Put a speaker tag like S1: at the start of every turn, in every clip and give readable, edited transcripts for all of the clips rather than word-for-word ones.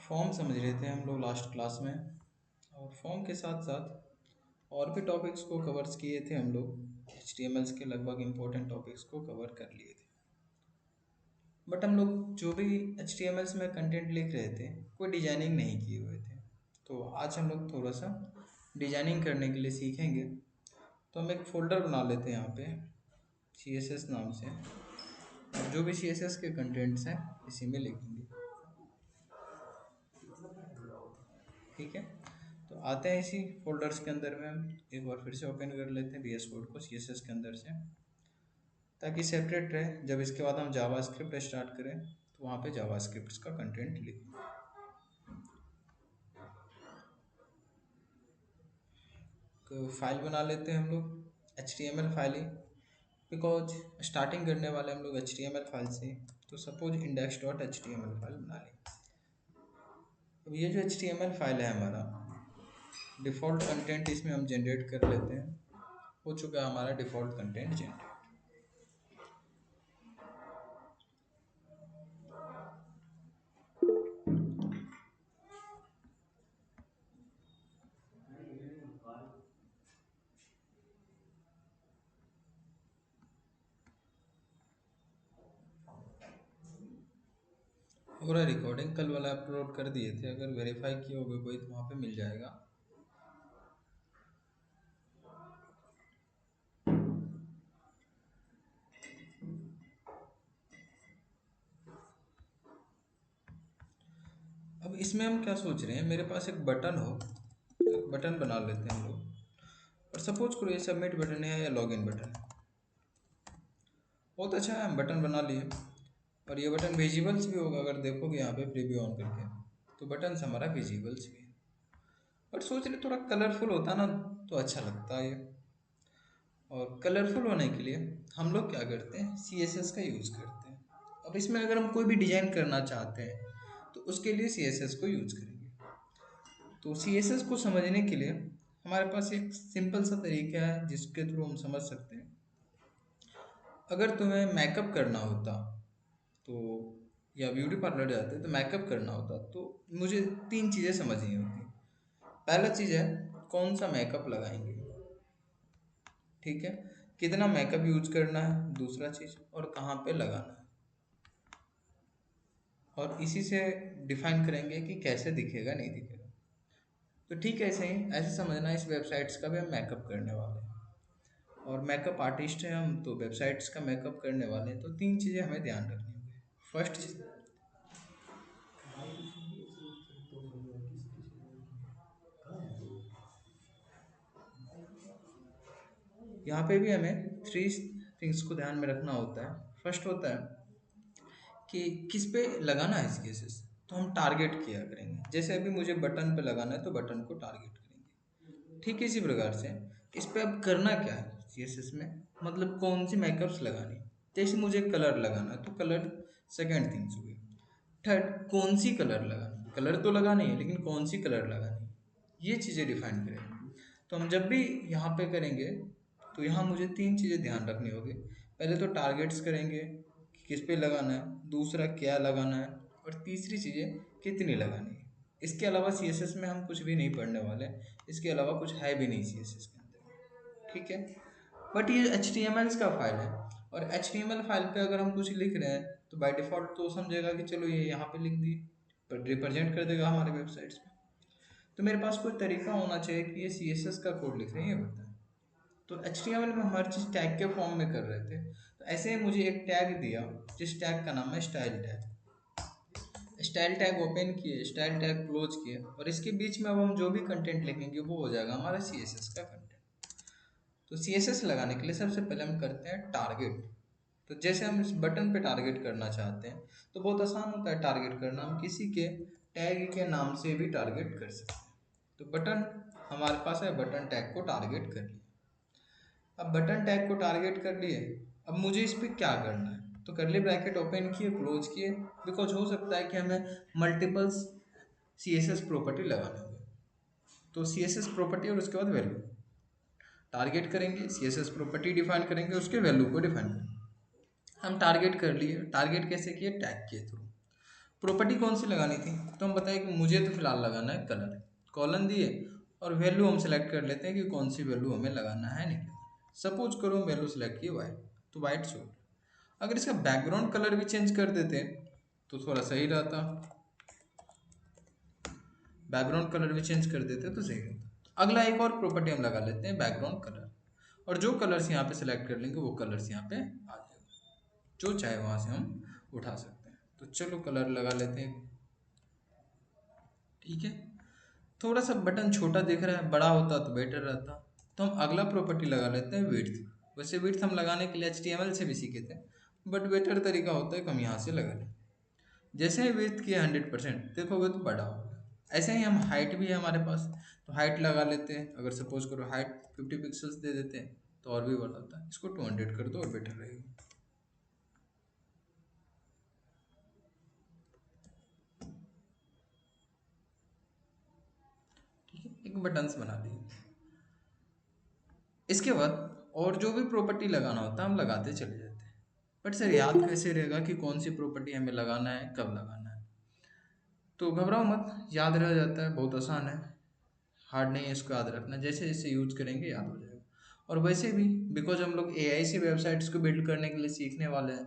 S1: Form समझ रहे थे हम लोग लास्ट क्लास में। और फॉर्म के साथ साथ और भी टॉपिक्स को कवर्स किए थे हम लोग। HTML के लगभग इम्पोर्टेंट टॉपिक्स को कवर कर लिए थे। बट हम लोग जो भी HTML में कंटेंट लिख रहे थे कोई डिजाइनिंग नहीं किए हुए थे। तो आज हम लोग थोड़ा सा डिजाइनिंग करने के लिए सीखेंगे। तो हम एक फ़ोल्डर बना लेते हैं यहाँ पे CSS नाम से, और जो भी CSS के कंटेंट्स हैं इसी में लिखेंगे। ठीक है, तो आते हैं इसी फोल्डर्स के अंदर में। हम एक बार फिर से ओपन कर लेते हैं VS कोड को CSS के अंदर से, ताकि सेपरेट रहे। जब इसके बाद हम जावास्क्रिप्ट स्टार्ट करें तो वहाँ पे जावास्क्रिप्ट का कंटेंट लिखें। तो फाइल बना लेते हैं हम लोग HTML file he, because starting करने वाले हम लोग HTML फाइल से। तो सपोज index.html फाइल बना ली। अब ये जो HTML फाइल है हमारा, डिफ़ॉल्ट कंटेंट इसमें हम जनरेट कर लेते हैं। हो चुका है हमारा डिफ़ॉल्ट कंटेंट जनरेट। पूरा रिकॉर्डिंग कल वाला अपलोड कर दिए थे, अगर वेरीफाई किए होगे कोई तो वहाँ पे मिल जाएगा। अब इसमें हम क्या सोच रहे हैं, मेरे पास एक बटन हो, एक बटन बना लेते हैं हम लोग। और सपोज करो ये सबमिट बटन है या लॉगिन बटन है। बहुत अच्छा है, हम बटन बना लिए। और ये बटन विजिबल्स भी होगा, अगर देखोगे यहाँ पे प्रीव्यू ऑन करके तो बटन हमारा विजिबल्स भी है। बट सोच रहे थोड़ा कलरफुल होता ना तो अच्छा लगता है ये। और कलरफुल होने के लिए हम लोग क्या करते हैं, CSS का यूज़ करते हैं। अब इसमें अगर हम कोई भी डिज़ाइन करना चाहते हैं तो उसके लिए CSS को यूज़ करेंगे। तो CSS को समझने के लिए हमारे पास एक सिंपल सा तरीका है जिसके थ्रू हम समझ सकते हैं। अगर तुम्हें मेकअप करना होता तो, या ब्यूटी पार्लर जाते तो मेकअप करना होता तो मुझे तीन चीज़ें समझनी होती। पहला चीज़ है कौन सा मेकअप लगाएंगे, ठीक है, कितना मेकअप यूज करना है, दूसरा चीज़, और कहाँ पे लगाना है। और इसी से डिफाइन करेंगे कि कैसे दिखेगा नहीं दिखेगा। तो ठीक है, ऐसे ही ऐसे समझना, इस वेबसाइट्स का भी हम मेकअप करने वाले हैं और मेकअप आर्टिस्ट हैं हम, तो वेबसाइट्स का मेकअप करने वाले हैं। तो तीन चीज़ें हमें ध्यान रखनी होगी। फर्स्ट चीज़, यहाँ पे भी हमें थ्री थिंग्स को ध्यान में रखना होता है। फर्स्ट होता है कि किस पे लगाना है CSS, तो हम टारगेट किया करेंगे। जैसे अभी मुझे बटन पे लगाना है तो बटन को टारगेट करेंगे। ठीक है, इसी प्रकार से इस पे अब करना क्या है CSS में, मतलब कौन सी मेकअप्स लगानी। जैसे मुझे कलर लगाना है तो कलर सेकेंड थिंग्स हुई। थर्ड, कौन सी कलर लगानी, कलर तो लगानी है लेकिन कौन सी कलर लगानी है, ये चीज़ें डिफाइन करेंगे। तो हम जब भी यहाँ पे करेंगे तो यहाँ मुझे तीन चीज़ें ध्यान रखनी होगी। पहले तो टारगेट्स करेंगे कि किस पे लगाना है, दूसरा क्या लगाना है, और तीसरी चीज़ें कितनी लगानी है। इसके अलावा CSS में हम कुछ भी नहीं पढ़ने वाले, इसके अलावा कुछ है भी नहीं CSS के अंदर, ठीक है। बट ये HTML का फाइल है, और HTML फाइल पे अगर हम कुछ लिख रहे हैं तो बाय डिफ़ॉल्ट तो समझेगा कि चलो ये यहाँ पे लिख दिए, पर रिप्रेजेंट कर देगा हमारे वेबसाइट्स में। तो मेरे पास कोई तरीका होना चाहिए कि ये CSS का कोड लिख रहे हैं ये बताएं। तो HTML में हम हर चीज़ टैग के फॉर्म में कर रहे थे, तो ऐसे ही मुझे एक टैग दिया जिस टैग का नाम है style tag. Style tag open किए, स्टाइल टैग क्लोज किए, और इसके बीच में अब हम जो भी कंटेंट लिखेंगे वो हो जाएगा हमारा CSS का कंटेंट। तो CSS लगाने के लिए सबसे पहले हम करते हैं टारगेट। तो जैसे हम इस बटन पे टारगेट करना चाहते हैं तो बहुत आसान होता है टारगेट करना, हम किसी के टैग के नाम से भी टारगेट कर सकते हैं। तो बटन हमारे पास है, बटन टैग को टारगेट कर लिया। अब बटन टैग को टारगेट कर लिए, अब मुझे इस पर क्या करना है, तो करली ब्रैकेट ओपन किए, क्लोज किए, बिकॉज हो सकता है कि हमें मल्टीपल CSS प्रॉपर्टी लगाने होंगे। तो CSS प्रॉपर्टी और उसके बाद वैल्यू टारगेट करेंगे, CSS प्रॉपर्टी डिफाइन करेंगे, उसके वैल्यू को डिफाइन करेंगे। हम टारगेट कर लिए, टारगेट कैसे किए, टैग के थ्रू। प्रॉपर्टी कौन सी लगानी थी, तो हम बताए कि मुझे तो फिलहाल लगाना है कलर, कॉलन दिए और वैल्यू हम सेलेक्ट कर लेते हैं कि कौन सी वैल्यू हमें लगाना है नहीं। सपोज करो वैल्यू सेलेक्ट की वाइट, तो वाइट छोड़। अगर इसका बैकग्राउंड कलर भी चेंज कर देते तो थोड़ा सही रहता, बैकग्राउंड कलर भी चेंज कर देते तो सही रहता। अगला एक और प्रॉपर्टी हम लगा लेते हैं बैकग्राउंड कलर, और जो कलर्स यहाँ पे सेलेक्ट कर लेंगे वो कलर्स यहाँ पे आ जाएगा, जो चाहे वहाँ से हम उठा सकते हैं। तो चलो कलर लगा लेते हैं, ठीक है। थोड़ा सा बटन छोटा दिख रहा है, बड़ा होता तो बेटर रहता। तो हम अगला प्रॉपर्टी लगा लेते हैं विड्थ। वैसे विड्थ हम लगाने के लिए HTML से भी सीखे थे, बट बेटर तरीका होता है कि हम यहाँ से लगा लें। जैसे ही विड्थ किया 100% देखोगे तो बड़ा होगा। ऐसे ही हम हाइट भी है हमारे पास, तो हाइट लगा लेते हैं। अगर सपोज करो हाइट 50 पिक्सल्स दे देते हैं तो और भी बड़ा होता है। इसको 200 कर दो और बेटर रहेगा। ठीक है, एक बटन्स बना दिए। इसके बाद और जो भी प्रॉपर्टी लगाना होता है हम लगाते चले जाते हैं। बट सर याद कैसे रहेगा कि कौन सी प्रॉपर्टी हमें लगाना है, कब लगाना है? तो घबराओ मत, याद रह जाता है, बहुत आसान है, हार्ड नहीं है इसको याद रखना। जैसे जैसे यूज करेंगे याद हो जाएगा। और वैसे भी बिकॉज हम लोग AI से वेबसाइट्स को बिल्ड करने के लिए सीखने वाले हैं,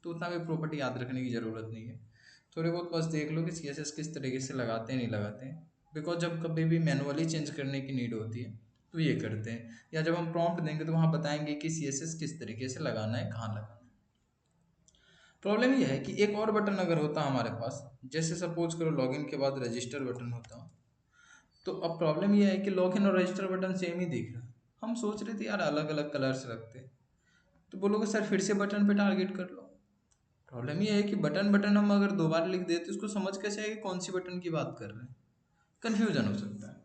S1: तो उतना भी प्रॉपर्टी याद रखने की ज़रूरत नहीं है। थोड़े बहुत बस देख लो कि CSS किस तरीके से लगाते हैं नहीं लगाते हैं। बिकॉज जब कभी भी मैनुअली चेंज करने की नीड होती है तो ये करते हैं, या जब हम प्रॉम्प्ट देंगे तो वहाँ बताएंगे कि CSS किस तरीके से लगाना है, कहाँ लगाना है। प्रॉब्लम ये है कि एक और बटन अगर होता हमारे पास, जैसे सपोज करो लॉगिन के बाद रजिस्टर बटन होता, तो अब प्रॉब्लम ये है कि लॉगिन और रजिस्टर बटन सेम ही दिख रहा है। हम सोच रहे थे यार अलग अलग कलर्स रखते, तो बोलोगे सर फिर से बटन पे टारगेट कर लो। प्रॉब्लम ये है कि बटन बटन हम अगर दो बार लिख देते तो उसको समझ कैसे आएगा कौन सी बटन की बात कर रहे हैं, कन्फ्यूजन हो सकता है।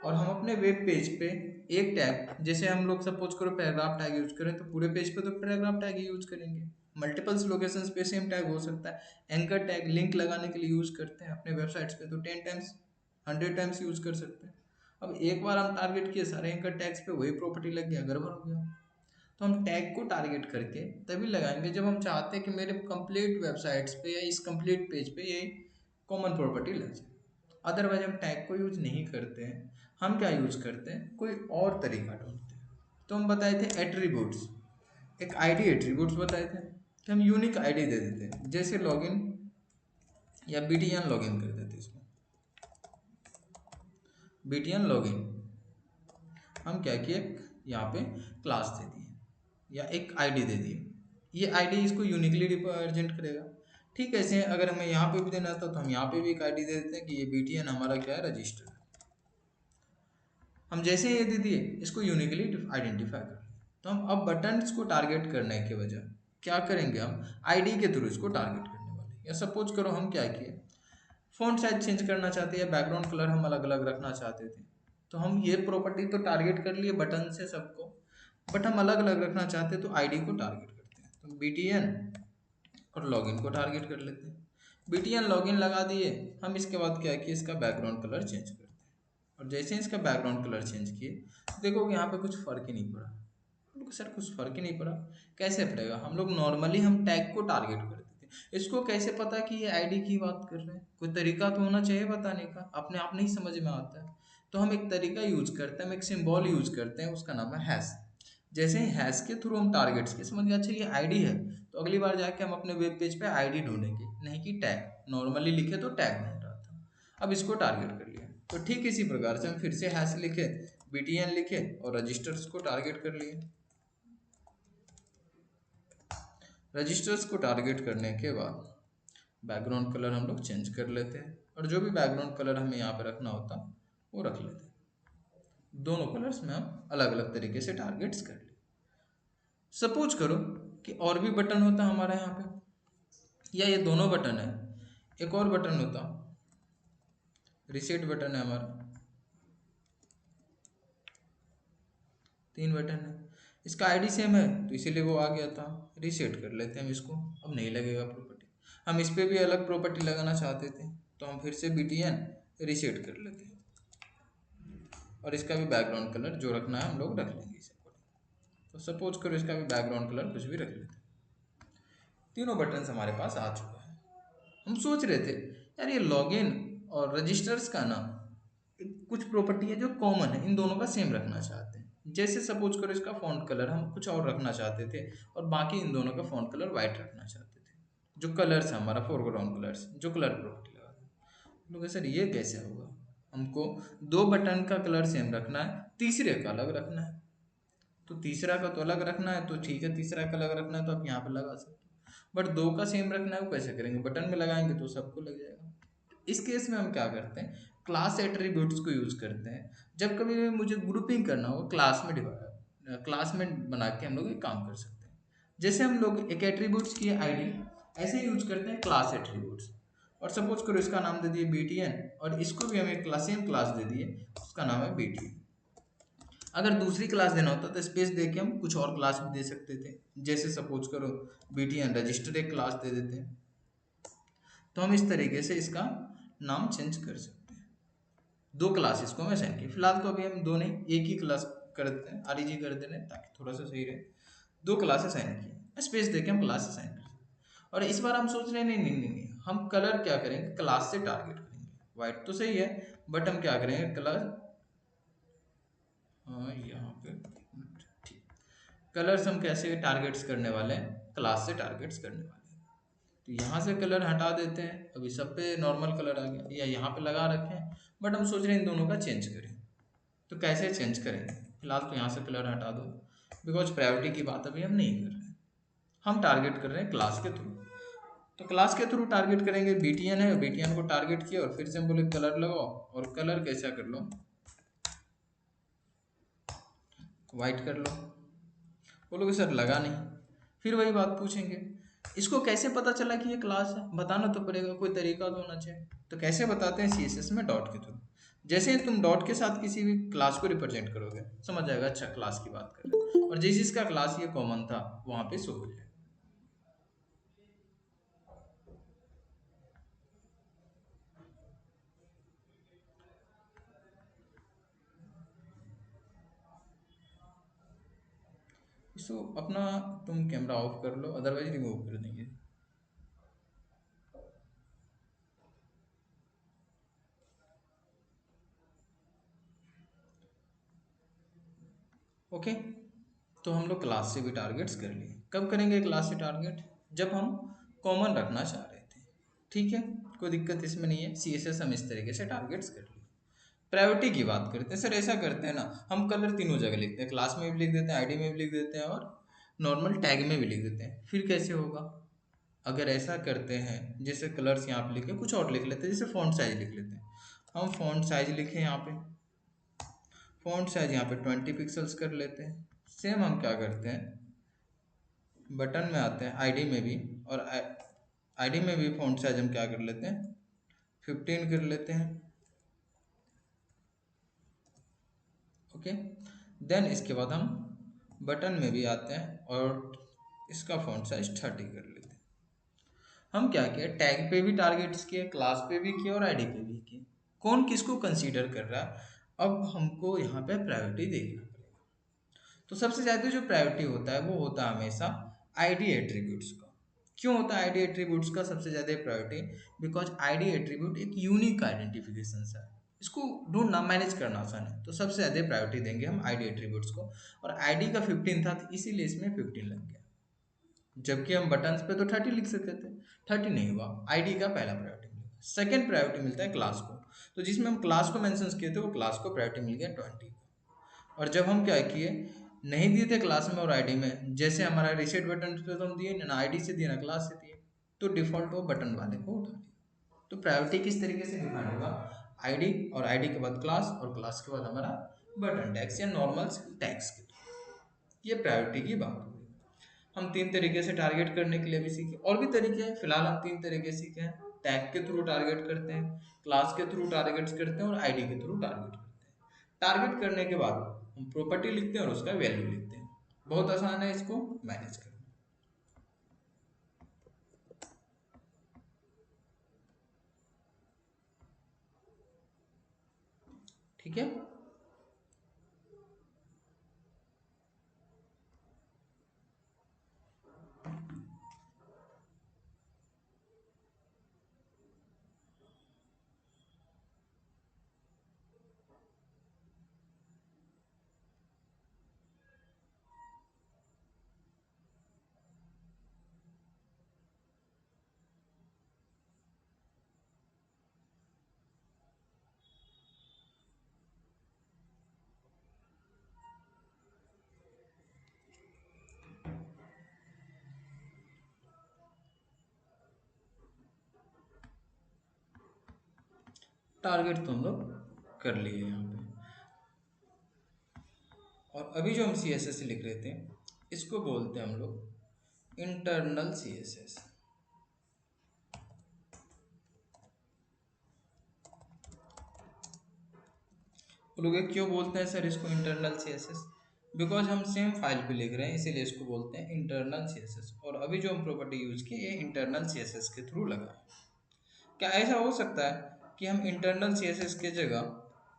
S1: और हम अपने वेब पेज पे एक टैग, जैसे हम लोग सपोज करो पैराग्राफ टैग यूज करें तो पूरे पेज पे तो पैराग्राफ टैग यूज करेंगे। मल्टीपल्स लोकेशंस पे सेम टैग हो सकता है। एंकर टैग लिंक लगाने के लिए यूज करते हैं अपने वेबसाइट्स पे, तो 10 टाइम्स 100 टाइम्स यूज कर सकते हैं। अब एक बार हम टारगेट किए सारे एंकर टैग्स पे, वही प्रॉपर्टी लग गया, गड़बड़ हो गया। तो हम टैग को टारगेट करके तभी लगाएंगे जब हम चाहते हैं कि मेरे कंप्लीट वेबसाइट्स पे या इस कंप्लीट पेज पे ये कॉमन प्रॉपर्टी लग जाए। अदरवाइज हम टैग को यूज नहीं करते हैं। हम क्या यूज करते हैं, कोई और तरीका ढूंढते हैं। तो हम बताए थे एट्रीब्यूट्स, एक आईडी एट्रीब्यूट्स बताए थे कि हम यूनिक आईडी दे देते हैं, जैसे लॉगिन या BTN लॉगिन कर देते हैं। इसमें BTN लॉगिन हम क्या किए, यहाँ पे क्लास दे दिए या एक आईडी दे दिए। ये आईडी इसको यूनिकली रिप्रेजेंट करेगा। ठीक है, ऐसे अगर हमें यहाँ पे भी देना था तो हम यहाँ पे भी एक आईडी दे देते हैं कि ये BTN हमारा क्या है, रजिस्टर। हम जैसे ये दे दिए इसको यूनिकली आइडेंटिफाई कर लिया। तो हम अब बटन्स को टारगेट करने के वजह क्या करेंगे, हम आईडी के थ्रू इसको टारगेट करने वाले। या सपोज करो हम क्या किए, फ़ॉन्ट साइज चेंज करना चाहते हैं या बैकग्राउंड कलर हम अलग अलग रखना चाहते थे, तो हम ये प्रॉपर्टी तो टारगेट कर लिए बटन से सबको, बट हम अलग अलग रखना चाहते हैं तो आईडी को टारगेट करते हैं। तो BTN और लॉगिन को टारगेट कर लेते हैं। BTN लॉगिन लगा दिए। हम इसके बाद क्या किए, इसका बैकग्राउंड कलर चेंज करते हैं। और जैसे ही इसका बैकग्राउंड कलर चेंज किए तो देखोगे यहाँ पे कुछ फ़र्क ही नहीं पड़ा। सर कुछ फ़र्क ही नहीं पड़ा, कैसे पड़ेगा? हम लोग नॉर्मली हम टैग को टारगेट करते थे, इसको कैसे पता कि ये आईडी की बात कर रहे हैं? कोई तरीका तो होना चाहिए बताने का, अपने आप नहीं समझ में आता है। तो हम एक तरीका यूज करते हैं, हम एक सिंबल यूज करते हैं, उसका नाम है हैश। जैसे ही हैश के थ्रू हम टारगेट्स के समझ गए अच्छा ये आईडी है, तो अगली बार जाके हम अपने वेब पेज पे आईडी ढूंढेंगे, नहीं कि टैग। नॉर्मली लिखे तो टैग ढूंढ रहा था, अब इसको टारगेट कर लिया। तो ठीक इसी प्रकार से हम फिर से हैश लिखे, BTN लिखे और रजिस्टर्स को टारगेट कर लिए। रजिस्टर्स को टारगेट करने के बाद बैकग्राउंड कलर हम लोग चेंज कर लेते हैं, और जो भी बैकग्राउंड कलर हमें यहाँ पे रखना होता वो रख लेते हैं। दोनों कलर्स में हम अलग अलग तरीके से टारगेट्स कर लिए। सपोज करो कि और भी बटन होता हमारा यहाँ पे, या ये दोनों बटन है, एक और बटन होता, रिसेट बटन है हमारा, 3 बटन है। इसका आईडी सेम है तो इसीलिए वो आ गया था। रीसेट कर लेते हैं हम इसको, अब नहीं लगेगा प्रॉपर्टी। हम इस पर भी अलग प्रॉपर्टी लगाना चाहते थे तो हम फिर से BTN रीसेट कर लेते हैं, और इसका भी बैकग्राउंड कलर जो रखना है हम लोग रख लेंगे इसे। तो सपोज करो इसका भी बैकग्राउंड कलर कुछ भी रख लेते हैं। तीनों बटन हमारे पास आ चुका है। हम सोच रहे थे यार ये लॉगिन और रजिस्टर्स का ना कुछ प्रॉपर्टी है जो कॉमन है, इन दोनों का सेम रखना चाहते हैं। जैसे सपोज करो इसका फ़ॉन्ट कलर हम कुछ और रखना चाहते थे और बाकी इन दोनों का फ़ॉन्ट कलर वाइट रखना चाहते थे। जो कलर्स है हमारा फोरग्राउंड कलर्स, जो कलर प्रॉपर्टी लगा हम लोग, सर ये कैसे होगा? हमको दो बटन का कलर सेम रखना है, तीसरे का अलग रखना है। तो तीसरा का तो अलग रखना है तो ठीक है, तीसरा का अलग रखना है तो आप यहाँ पे लगा सकते हो, बट दो का सेम रखना है वो कैसे करेंगे? बटन में लगाएंगे तो सबको लग जाएगा। इस केस में हम क्या करते हैं, क्लास एट्रीब्यूट्स को यूज करते हैं। जब कभी भी मुझे ग्रुपिंग करना हो क्लास में डिवाइड, क्लास में बना के हम लोग एक काम कर सकते हैं। जैसे हम लोग एक एट्रीब्यूट्स की आईडी ऐसे यूज करते हैं क्लास एट्रीब्यूट्स, और सपोज करो इसका नाम दे दिए btn और इसको भी हम एक क्लास सेम क्लास दे दिए, उसका नाम है btn। अगर दूसरी क्लास देना होता तो स्पेस दे के हम कुछ और क्लास भी दे सकते थे। जैसे सपोज करो btn रजिस्टर एक क्लास दे देते हैं। तो हम इस तरीके से इसका नाम चेंज कर सकते हैं। दो क्लासेस को हम असाइन किए, फिलहाल तो अभी हम दो नहीं एक ही क्लास कर देते हैं, आरईजी कर दे रहे हैं ताकि थोड़ा सा सही रहे। दो क्लास असाइन किए, स्पेस देके हम क्लास असाइन कर सकते हैं। और इस बार हम सोच रहे हैं नहीं नहीं नहीं नहीं, हम कलर क्या करेंगे, क्लास से टारगेट करेंगे। वाइट तो सही है, बट हम क्या करेंगे कलर, हाँ यहाँ पे ठीक, कलर्स हम कैसे टारगेट्स करने वाले हैं, क्लास से टारगेट्स करने वाले हैं। तो यहाँ से कलर हटा देते हैं, अभी सब पे नॉर्मल कलर आ गया, या यहाँ पे लगा रखे हैं, बट हम सोच रहे हैं इन दोनों का चेंज करें। तो कैसे चेंज करेंगे? फिलहाल तो यहाँ से कलर हटा दो, बिकॉज प्रायोरिटी की बात अभी हम नहीं कर रहे हैं, हम टारगेट कर रहे हैं क्लास के थ्रू। तो क्लास के थ्रू टारगेट करेंगे, btn है, btn को टारगेट किया और फिर से हम बोले कलर लगाओ, और कलर कैसा कर लो, वाइट कर लो। बोलोगे सर लगा नहीं, फिर वही बात पूछेंगे, इसको कैसे पता चला कि ये क्लास है? बताना तो पड़ेगा, कोई तरीका तो होना चाहिए। तो कैसे बताते हैं सीएसएस में, डॉट के थ्रू। जैसे ही तुम डॉट के साथ किसी भी क्लास को रिप्रेजेंट करोगे समझ जाएगा अच्छा क्लास की बात कर रहे हैं, और जिस जिसका क्लास ये कॉमन था वहां पे शो हो जाएगा। इसको अपना तुम कैमरा ऑफ कर लो, अदरवाइज रिमूव कर देंगे। ओके, तो हम लोग क्लास से भी टारगेट्स कर लिए। कब करेंगे क्लास से टारगेट? जब हम कॉमन रखना चाह रहे थे। ठीक है, कोई दिक्कत इसमें नहीं है, सी एस एस हम इस तरीके से टारगेट्स कर लिए। प्रायोरिटी की बात करते हैं, सर ऐसा करते हैं ना, हम कलर तीनों जगह लिखते हैं, क्लास में भी लिख देते हैं, आईडी में भी लिख देते हैं, और नॉर्मल टैग में भी लिख देते हैं। फिर कैसे होगा? अगर ऐसा करते हैं, जैसे कलर्स यहाँ पे लिखे, कुछ और लिख लेते हैं, जैसे फॉन्ट साइज लिख लेते हैं। हम फॉन्ट साइज लिखे यहाँ पे, फॉन्ट साइज यहाँ पे 20 पिक्सल्स कर लेते हैं। सेम हम क्या करते हैं, बटन में आते हैं, आईडी में भी, और आईडी में भी फॉन्ट साइज हम क्या कर लेते हैं, 15 कर लेते हैं। ओके, देन इसके बाद हम बटन में भी आते हैं और इसका फॉन्ट साइज 30 कर लेते हैं। हम क्या किए, टैग पे भी टारगेट्स किए, क्लास पे भी किए और आईडी पे भी किए। कौन किसको कंसीडर कर रहा है, अब हमको यहाँ पे प्रायोरिटी देखना पड़ेगा। तो सबसे ज़्यादा जो प्रायोरिटी होता है वो होता है हमेशा आईडी एट्रीब्यूट्स का। क्यों होता है आईडी एट्रीब्यूट्स का सबसे ज़्यादा प्रायोरिटी? बिकॉज आईडी एट्रीब्यूट एक यूनिक आइडेंटिफिकेशन है, इसको ढूंढना मैनेज करना आसान है, तो सबसे ज़्यादा प्रायोरिटी देंगे हम आईडी एट्रीब्यूट्स को। और आईडी का 15 था तो इसीलिए इसमें 15 लग गया, जबकि हम बटन्स पे तो 30 लिख सकते थे। 30 नहीं हुआ, आईडी का पहला प्रायोरिटी मिलेगा। सेकेंड प्रायोरिटी मिलता है क्लास को, तो जिसमें हम क्लास को मेंशन किए थे वो क्लास को प्रायोरिटी मिल गया 20। और जब हम क्या किए, नहीं दिए थे क्लास में और आईडी में, जैसे हमारा रिसेट बटन पे तो हम दिए ना आईडी से दिए ना क्लास से दिए, तो डिफॉल्ट वो बटन वाले को उठा दिया। तो प्रायोरिटी किस तरीके से डिफाइन होगा, आईडी और आईडी के बाद क्लास और क्लास के बाद हमारा बटन टैग्स या नॉर्मल टैग्स के थ्रू। ये प्रायोरिटी की बात हुई। हम तीन तरीके से टारगेट करने के लिए भी सीखे, और भी तरीके हैं, फिलहाल हम तीन तरीके सीखे हैं। टैग के थ्रू टारगेट करते हैं, क्लास के थ्रू टारगेट्स करते हैं, और आईडी के थ्रू टारगेट करते हैं। टारगेट करने के बाद हम प्रॉपर्टी लिखते हैं और उसका वैल्यू लिखते हैं। बहुत आसान है इसको मैनेज करना। ठीक है, टारगेट तो हम लोग कर लिए यहाँ पे। और अभी जो हम सी एस एस लिख रहे थे, इसको बोलते हैं हम लोग इंटरनल सी एस एस। लोग क्यों बोलते हैं सर इसको internal C S S? Because हम सेम फाइल पे लिख रहे हैं, इसीलिए इसको बोलते हैं इंटरनल सी एस एस। और अभी जो हम प्रॉपर्टी यूज की, ये इंटरनल सी एस एस के थ्रू लगा है। क्या ऐसा हो सकता है कि हम इंटरनल सी एस एस के जगह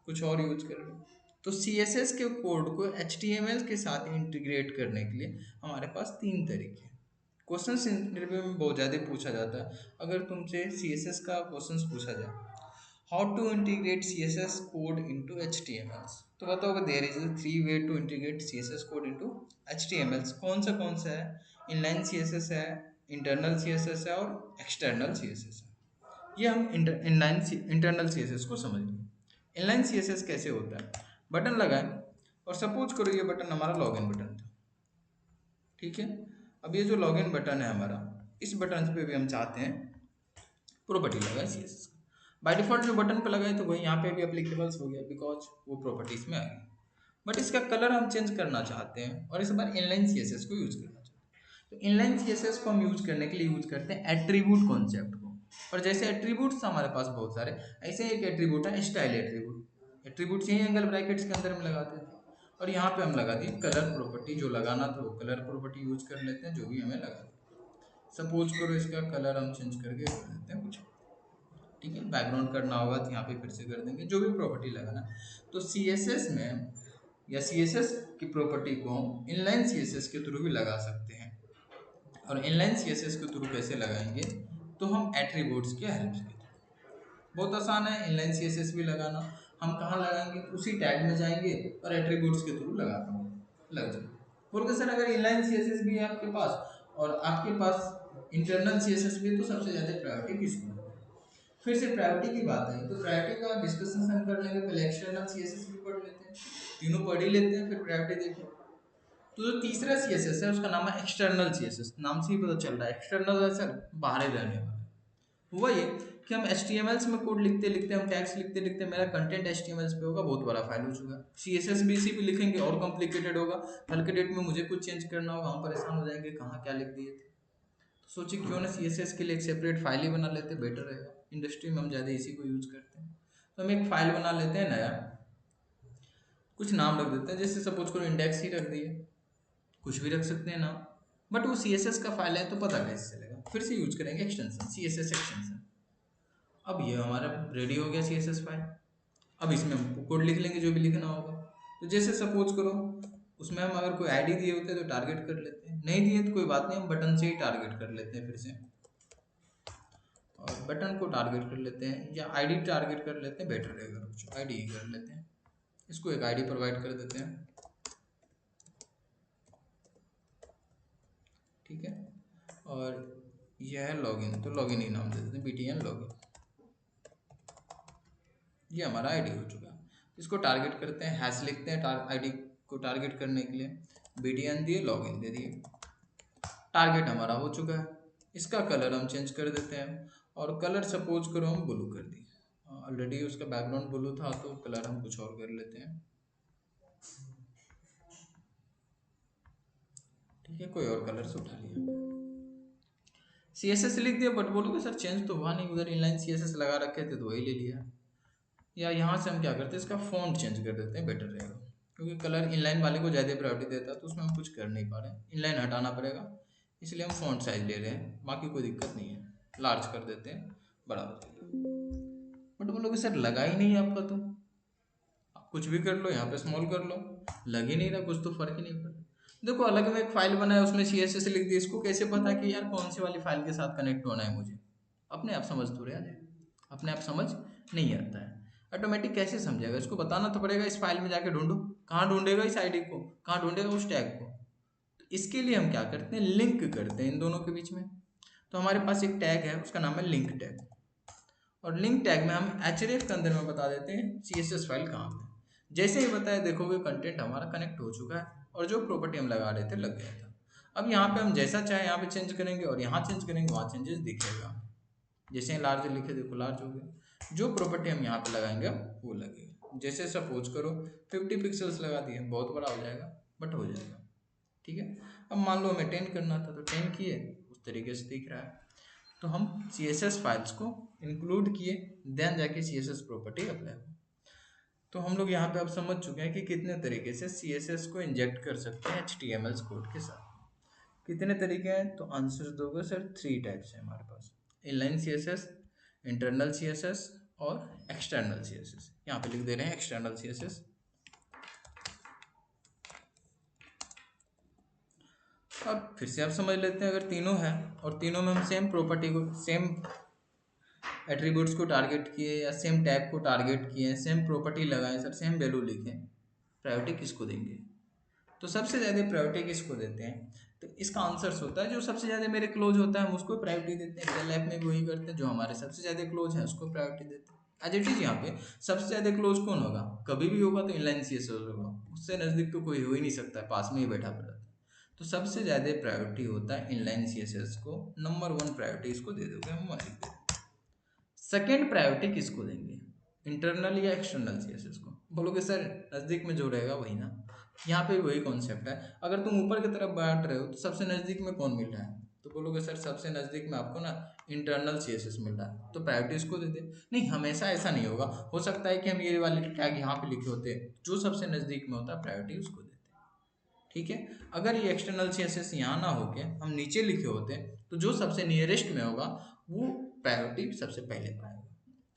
S1: कुछ और यूज कर लें? तो सी एस एस के कोड को एच टी एम एल के साथ इंटीग्रेट करने के लिए हमारे पास तीन तरीके हैं। क्वेश्चन इंटरव्यू में बहुत ज़्यादा पूछा जाता है। अगर तुमसे सी एस एस का क्वेश्चन पूछा जाए, how to integrate css code into htmls, तो बताओगे there is a three way to integrate css code into htmls। कौन सा है? inline css है, internal css है और external css है। ये हम inline internal css को समझ लें। inline css कैसे होता है? बटन लगाएं और सपोज करो ये बटन हमारा लॉगिन बटन था, ठीक है। अब ये जो लॉगिन बटन है हमारा, इस बटन पे भी हम चाहते हैं प्रॉपर्टी लगाए C S S. By default जो बटन पे लगाए तो वही यहाँ पे भी एप्लीकेबल्स हो गया, बिकॉज वो प्रॉपर्टीज में आ गई। बट इसका कलर हम चेंज करना चाहते हैं और इस बार इनलाइन सी एस एस को यूज करना चाहते हैं। तो इनलाइन सी एस एस को हम यूज करने के लिए यूज करते हैं एट्रीब्यूट कॉन्सेप्ट को। और जैसे एट्रीब्यूट्स हमारे पास बहुत सारे, ऐसे एक एट्रीब्यूट है स्टाइल एट्रीब्यूट। एट्रीब्यूट यही एंगल ब्रैकेट्स के अंदर हम लगाते थे, और यहाँ पे हम लगा दिए कलर प्रॉपर्टी। जो लगाना था वो कलर प्रॉपर्टी यूज कर लेते हैं, जो भी हमें लगा। सपोज करो इसका कलर हम चेंज करके कर देते हैं कुछ, ठीक है। बैकग्राउंड करना होगा तो यहाँ पे फिर से कर देंगे, जो भी प्रॉपर्टी लगाना। तो सी एस एस में या सी एस एस की प्रॉपर्टी को हम इनलाइन सी एस एस के थ्रू भी लगा सकते हैं। और इनलाइन सी एस एस के थ्रू कैसे लगाएंगे? तो हम एट्रीब्यूट्स के हेल्प से। बहुत आसान है इनलाइन सी एस एस भी लगाना। हम कहाँ लगाएंगे? उसी टैग में जाएंगे और एट्रीब्यूट्स के थ्रू लगा देंगे, लग जाए। बोलोगे सर अगर इनलाइन सी एस एस भी है आपके पास और आपके पास इंटरनल सी एस एस भी है, तो सबसे ज़्यादा प्रायोरिटी किसको? फिर से प्रायोरिटी की बात है, तो प्रायोरिटी का डिस्कशन हम कर लेंगे। पहले एक्सटर्नल सीएसएस भी पढ़ लेते हैं, तीनों पढ़ ही लेते हैं, फिर प्रायोरिटी देखें। तो जो तीसरा सीएसएस है उसका नाम है एक्सटर्नल सीएसएस। नाम से ही पता चल रहा है एक्सटर्नल है सर, बाहर ही रहने वाला। हुआ ये कि हम HTML में कोड लिखते लिखते, हम टैग्स लिखते लिखते, मेरा कंटेंट HTML पे होगा, बहुत बड़ा फाइल हो चुका है। CSS भी इसी पे लिखेंगे और कॉम्प्लिकेटेड होगा। कल के डेट में मुझे कुछ चेंज करना होगा, हम परेशान हो जाएंगे कहाँ क्या लिख दिए थे। तो सोचिए क्यों ना CSS के लिए एक सेपरेट फाइल ही बना लेते, बेटर रहेगा। इंडस्ट्री में हम ज़्यादा इसी को यूज़ करते हैं। तो हम एक फाइल बना लेते हैं नया, कुछ नाम रख देते हैं, जैसे सपोज करो इंडेक्स ही रख दिए, कुछ भी रख सकते हैं नाम। बट वो CSS का फाइल है तो पता कैसे चलेगा? फिर से यूज करेंगे एक्सटेंशन, CSS एक्सटेंशन। अब ये हमारा रेडी हो गया CSS फाइल। अब इसमें हम कोड लिख लेंगे जो भी लिखना होगा। तो जैसे सपोज करो उसमें हम अगर कोई आईडी दिए होते हैं तो टारगेट कर लेते हैं, नहीं दिए तो कोई बात नहीं, हम बटन से ही टारगेट कर लेते हैं फिर से। और बटन को टारगेट कर लेते हैं या आईडी टारगेट कर लेते हैं, बेटर रहेगा। कुछ आईडी ही कर लेते हैं, इसको एक आईडी प्रोवाइड कर देते हैं, ठीक है। और यह है लॉगिन, तो लॉगिन ही नाम दे देते हैं, BTN लॉगिन। ये हमारा आईडी हो चुका है। इसको टारगेट करते हैं, हैश लिखते हैं आईडी को टारगेट करने के लिए, BTN दिए, लॉगिन दे दिए। टारगेट हमारा हो चुका है। इसका कलर हम चेंज कर देते हैं, और कलर सपोज करो हम ब्लू कर दिए। ऑलरेडी उसका बैकग्राउंड ब्लू था तो कलर हम कुछ और कर लेते हैं, ठीक है। कोई और कलर से उठा लिया, CSS लिख दिया। बट बोलोगे सर चेंज तो हुआ नहीं, उधर इनलाइन CSS लगा रखे थे तो वही ले लिया। या यहाँ से हम क्या करते हैं, इसका फॉन्ट चेंज कर देते हैं, बेटर रहेगा। क्योंकि कलर इनलाइन वाले को ज़्यादा प्रायोरिटी देता है, तो उसमें हम कुछ कर नहीं पा रहे हैं, इनलाइन हटाना पड़ेगा, इसलिए हम फॉन्ट साइज ले रहे हैं। बाकी कोई दिक्कत नहीं है, लार्ज कर देते हैं, बड़ा हो जाएगा। बट बोलोगे सर लगा ही नहीं आपका, तो आप कुछ भी कर लो, यहाँ पे स्मॉल कर लो, लग ही नहीं रहा, कुछ तो फर्क ही नहीं पड़ा। देखो अलग में एक फाइल बनाया, उसमें CSS लिख दिया, इसको कैसे पता कि यार कौन सी वाली फाइल के साथ कनेक्ट होना है मुझे? अपने आप समझ तो रहे, अपने आप समझ नहीं आता है। ऑटोमेटिक कैसे समझेगा? इसको बताना तो पड़ेगा, इस फाइल में जाके ढूंढो। कहाँ ढूंढेगा इस आईडी को? कहाँ ढूंढेगा उस टैग को? तो इसके लिए हम क्या करते हैं, लिंक करते हैं इन दोनों के बीच में। तो हमारे पास एक टैग है, उसका नाम है लिंक टैग। और लिंक टैग में हम href के अंदर में बता देते हैं CSS फाइल कहाँ पे। जैसे ही बताया देखोगे कंटेंट हमारा कनेक्ट हो चुका है, और जो प्रॉपर्टी हम लगा रहे थे लग गया था। अब यहाँ पे हम जैसा चाहे यहाँ पे चेंज करेंगे, और यहाँ चेंज करेंगे, वहाँ चेंजेस दिखेगा। जैसे लार्ज लिखे देखो लार्ज हो गया, जो प्रॉपर्टी हम यहाँ पे लगाएंगे वो लगेगा। जैसे सपोज करो 50 पिक्सल्स लगा दिए, बहुत बड़ा हो जाएगा बट हो जाएगा, ठीक है। अब मान लो हमें 10 करना था तो 10 किए, उस तरीके से दिख रहा है। तो हम CSS फाइल्स को इंक्लूड किए, देन जाके CSS प्रॉपर्टी अप्लाई हो। तो हम लोग यहाँ पे अब समझ चुके हैं कि कितने तरीके से CSS को इंजेक्ट कर सकते हैं HTML कोड के साथ। कितने तरीके हैं तो आंसर दोगे सर 3 टाइप्स है हमारे पास, इनलाइन CSS, इंटरनल CSS और एक्सटर्नल CSS। यहाँ पे लिख दे रहे हैं एक्सटर्नल CSS। अब फिर से आप समझ लेते हैं, अगर तीनों हैं और तीनों में हम सेम प्रॉपर्टी को, सेम एट्रीब्यूट्स को टारगेट किए या सेम टैग को टारगेट किए, सेम प्रॉपर्टी लगाए सर, सेम वैल्यू लिखे, प्रायोरिटी किसको देंगे? तो सबसे ज़्यादा प्रायोरिटी किसको देते हैं? तो इसका आंसर होता है जो सबसे ज़्यादा मेरे क्लोज होता है हम उसको प्रायोरिटी देते हैं। रियल लाइफ में भी वही करते हैं, जो हमारे सबसे ज़्यादा क्लोज है उसको प्रायोरिटी देते हैं। एज इट इज यहाँ पे सबसे ज़्यादा क्लोज कौन होगा? कभी भी होगा तो इनलाइन CSS होगा, उससे नज़दीक तो कोई हो ही नहीं सकता, पास में ही बैठा पड़ा है। तो सबसे ज़्यादा प्रायोरिटी होता है इनलाइन CSS को, नंबर 1 प्रायोरिटी इसको दे दोगे हम, लिख देते हैं। सेकेंड प्रायोरिटी किसको देंगे? इंटरनल या एक्सटर्नल CSS को? बोलोगे सर नज़दीक में जो रहेगा वही ना। यहाँ पे वही कॉन्सेप्ट है, अगर तुम ऊपर की तरफ बांट रहे हो तो सबसे नज़दीक में कौन मिल रहा है? तो बोलोगे सर सबसे नज़दीक में आपको ना इंटरनल CSS मिल रहा है, तो प्रायोरिटी इसको दे दे। नहीं, हमेशा ऐसा नहीं होगा, हो सकता है कि हम ये वाले टैग यहाँ पे लिखे होते, जो सबसे नज़दीक में होता है प्रायोरिटी उसको देते, ठीक है। अगर ये एक्सटर्नल CSS यहाँ ना होके हम नीचे लिखे होते तो जो सबसे नियरेस्ट में होगा वो प्रायोरिटी सबसे पहले पाएगा।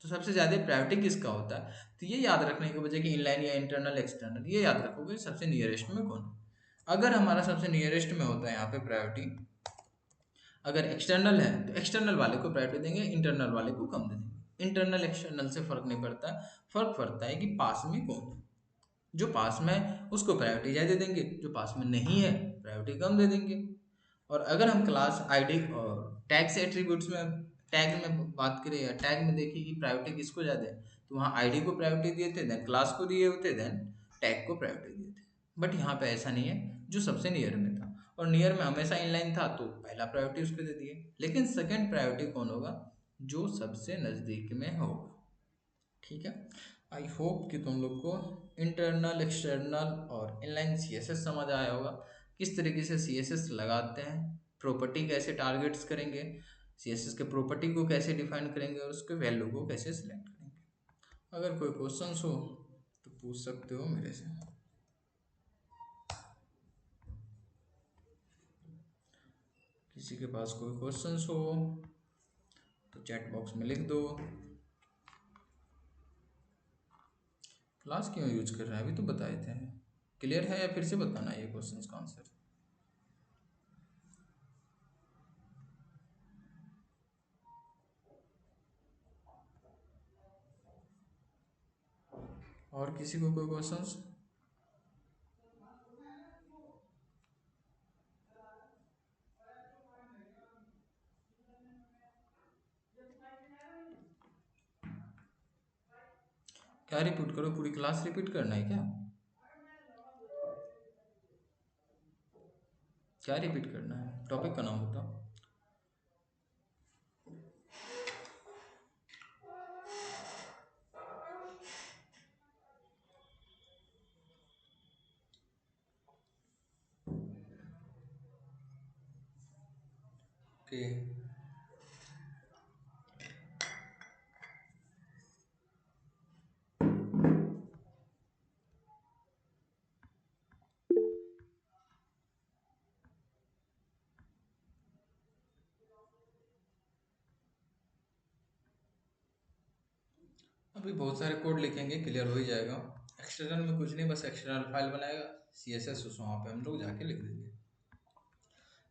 S1: तो सबसे ज़्यादा प्रायोरिटी किसका होता है? तो ये याद रखने के बजाय कि इनलाइन या इंटरनल एक्सटर्नल, ये याद रखोगे सबसे नियरेस्ट में कौन है। अगर हमारा सबसे नियरेस्ट में होता है यहाँ पे प्रायोरिटी, अगर एक्सटर्नल है तो एक्सटर्नल वाले को प्रायोरिटी देंगे, इंटरनल वाले को कम दे देंगे। इंटरनल एक्सटर्नल से फर्क नहीं पड़ता, फर्क पड़ता है कि पास में कौन है। जो पास में है उसको प्रायोरिटी ज़्यादा देंगे, जो पास में नहीं है प्रायोरिटी कम दे देंगे। और अगर हम क्लास आईडी और टैग से एट्रीब्यूट्स में, टैग में बात करें या टैग में देखिए कि प्रायोरिटी किसको ज़्यादा है, तो वहाँ आईडी को प्रायोरिटी दिए थे, देन क्लास को दिए होते, देन टैग को प्रायोरिटी दिए थे। बट यहाँ पे ऐसा नहीं है, जो सबसे नियर में था और नियर में हमेशा इनलाइन था तो पहला प्रायोरिटी उसको दे दिए। लेकिन सेकेंड प्रायोरिटी कौन होगा? जो सबसे नज़दीक में होगा, ठीक है। आई होप कि तुम लोग को इंटरनल, एक्सटर्नल और इनलाइन CSS समझ आया होगा, किस तरीके से CSS लगाते हैं, प्रॉपर्टी कैसे टारगेट्स करेंगे, CSS के प्रॉपर्टी को कैसे डिफाइन करेंगे और उसके वैल्यू को कैसे सिलेक्ट करेंगे। अगर कोई क्वेश्चंस हो तो पूछ सकते हो मेरे से। किसी के पास कोई क्वेश्चंस हो तो चैट बॉक्स में लिख दो। क्लास क्यों यूज कर रहे हैं, अभी तो बताए थे। क्लियर है या फिर से बताना ये क्वेश्चंस का आंसर? और किसी को कोई क्वेश्चंस? क्या रिपीट करो, पूरी क्लास रिपीट करना है क्या? क्या रिपीट करना है, टॉपिक का नाम बताओ। ओके, अभी बहुत सारे कोड लिखेंगे, क्लियर हो ही जाएगा। एक्सटर्नल में कुछ नहीं, बस एक्सटर्नल फाइल बनाएगा CSS, उस वहाँ पे हम लोग जाके लिख देंगे।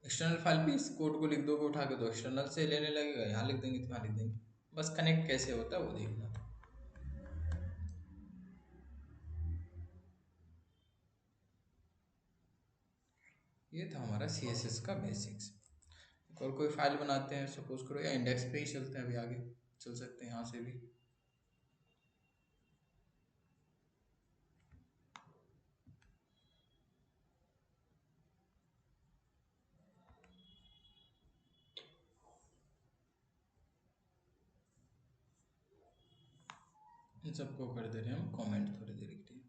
S1: एक्सटर्नल फाइल भी इस कोड को लिख दोगे उठा के तो एक्सटर्नल से लेने लगेगा, यहाँ लिख देंगे तो यहाँ लिख देंगे, बस कनेक्ट कैसे होता है वो देखना। ये था हमारा CSS का बेसिक्स। और कोई फाइल बनाते हैं सपोज करो, या इंडेक्स पे ही चलते हैं, अभी आगे चल सकते हैं यहाँ से भी। इन सबको कर दे रहे हैं हम कमेंट थोड़ी देर के लिए,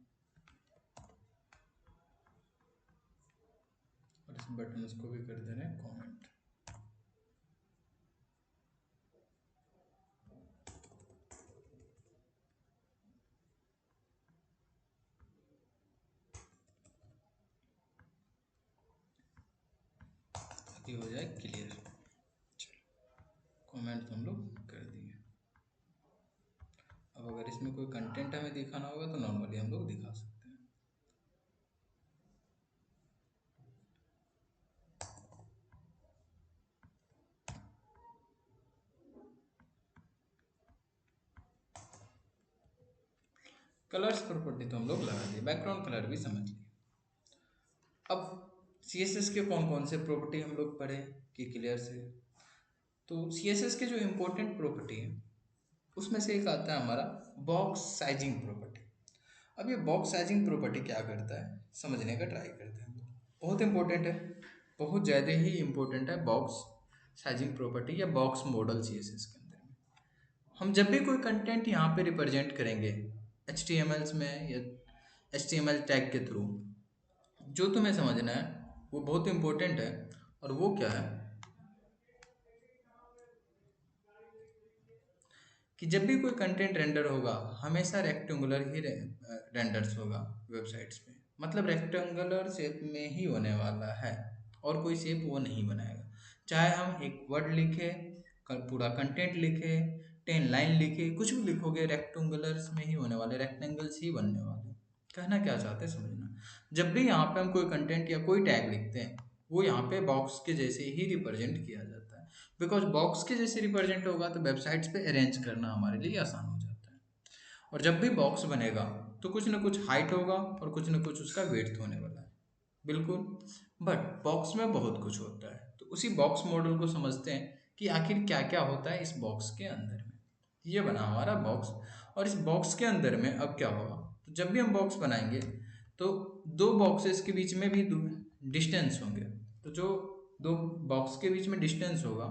S1: और इस बटन को भी कर दे रहे हैं कमेंट। ताकि हो जाए क्लियर। कमेंट तो हम लोग कर दिए। अब अगर इसमें कोई कंटेंट हमें दिखाना होगा तो नॉर्मली हम लोग दिखा सकते हैं। कलर्स प्रॉपर्टी तो हम लोग लगा दिए, बैकग्राउंड कलर भी समझ लिए। अब CSS के कौन कौन से प्रॉपर्टी हम लोग पढ़े कि क्लियर से। तो CSS के जो इम्पोर्टेंट प्रॉपर्टी है उसमें से एक आता है हमारा बॉक्स साइजिंग प्रॉपर्टी। अब ये बॉक्स साइजिंग प्रॉपर्टी क्या करता है समझने का ट्राई करते हैं। बहुत इंपॉर्टेंट है, बहुत ज़्यादा ही इम्पोर्टेंट है बॉक्स साइजिंग प्रॉपर्टी या बॉक्स मॉडल CSS के अंदर में। हम जब भी कोई कंटेंट यहाँ पे रिप्रेजेंट करेंगे HTML में या HTML टैग के थ्रू, जो तुम्हें समझना है वो बहुत इंपॉर्टेंट है। और वो क्या है कि जब भी कोई कंटेंट रेंडर होगा हमेशा रेक्टेंगुलर ही रेंडर्स होगा वेबसाइट्स पे, मतलब रेक्टेंगुलर शेप में ही होने वाला है और कोई शेप वो नहीं बनाएगा। चाहे हम एक वर्ड लिखे, पूरा कंटेंट लिखे, 10 लाइन लिखे, कुछ भी लिखोगे रेक्टेंगुलर्स में ही होने वाले, रेक्टेंगल्स ही बनने वाले। कहना क्या चाहते हैं समझना। जब भी यहाँ पे हम कोई कंटेंट या कोई टैग लिखते हैं वो यहाँ पे बॉक्स के जैसे ही रिप्रेजेंट किया जाता है, बिकॉज बॉक्स के जैसे रिप्रेजेंट होगा तो वेबसाइट्स पे अरेंज करना हमारे लिए आसान हो जाता है। और जब भी बॉक्स बनेगा तो कुछ ना कुछ हाइट होगा और कुछ ना कुछ उसका वेड्थ होने वाला है, बिल्कुल। बट बॉक्स में बहुत कुछ होता है, तो उसी बॉक्स मॉडल को समझते हैं कि आखिर क्या क्या होता है इस बॉक्स के अंदर में। ये बना हमारा बॉक्स। और इस बॉक्स के अंदर में अब क्या होगा, तो जब भी हम बॉक्स बनाएंगे तो दो बॉक्सेस के बीच में भी डिस्टेंस होंगे। तो जो दो बॉक्स के बीच में डिस्टेंस होगा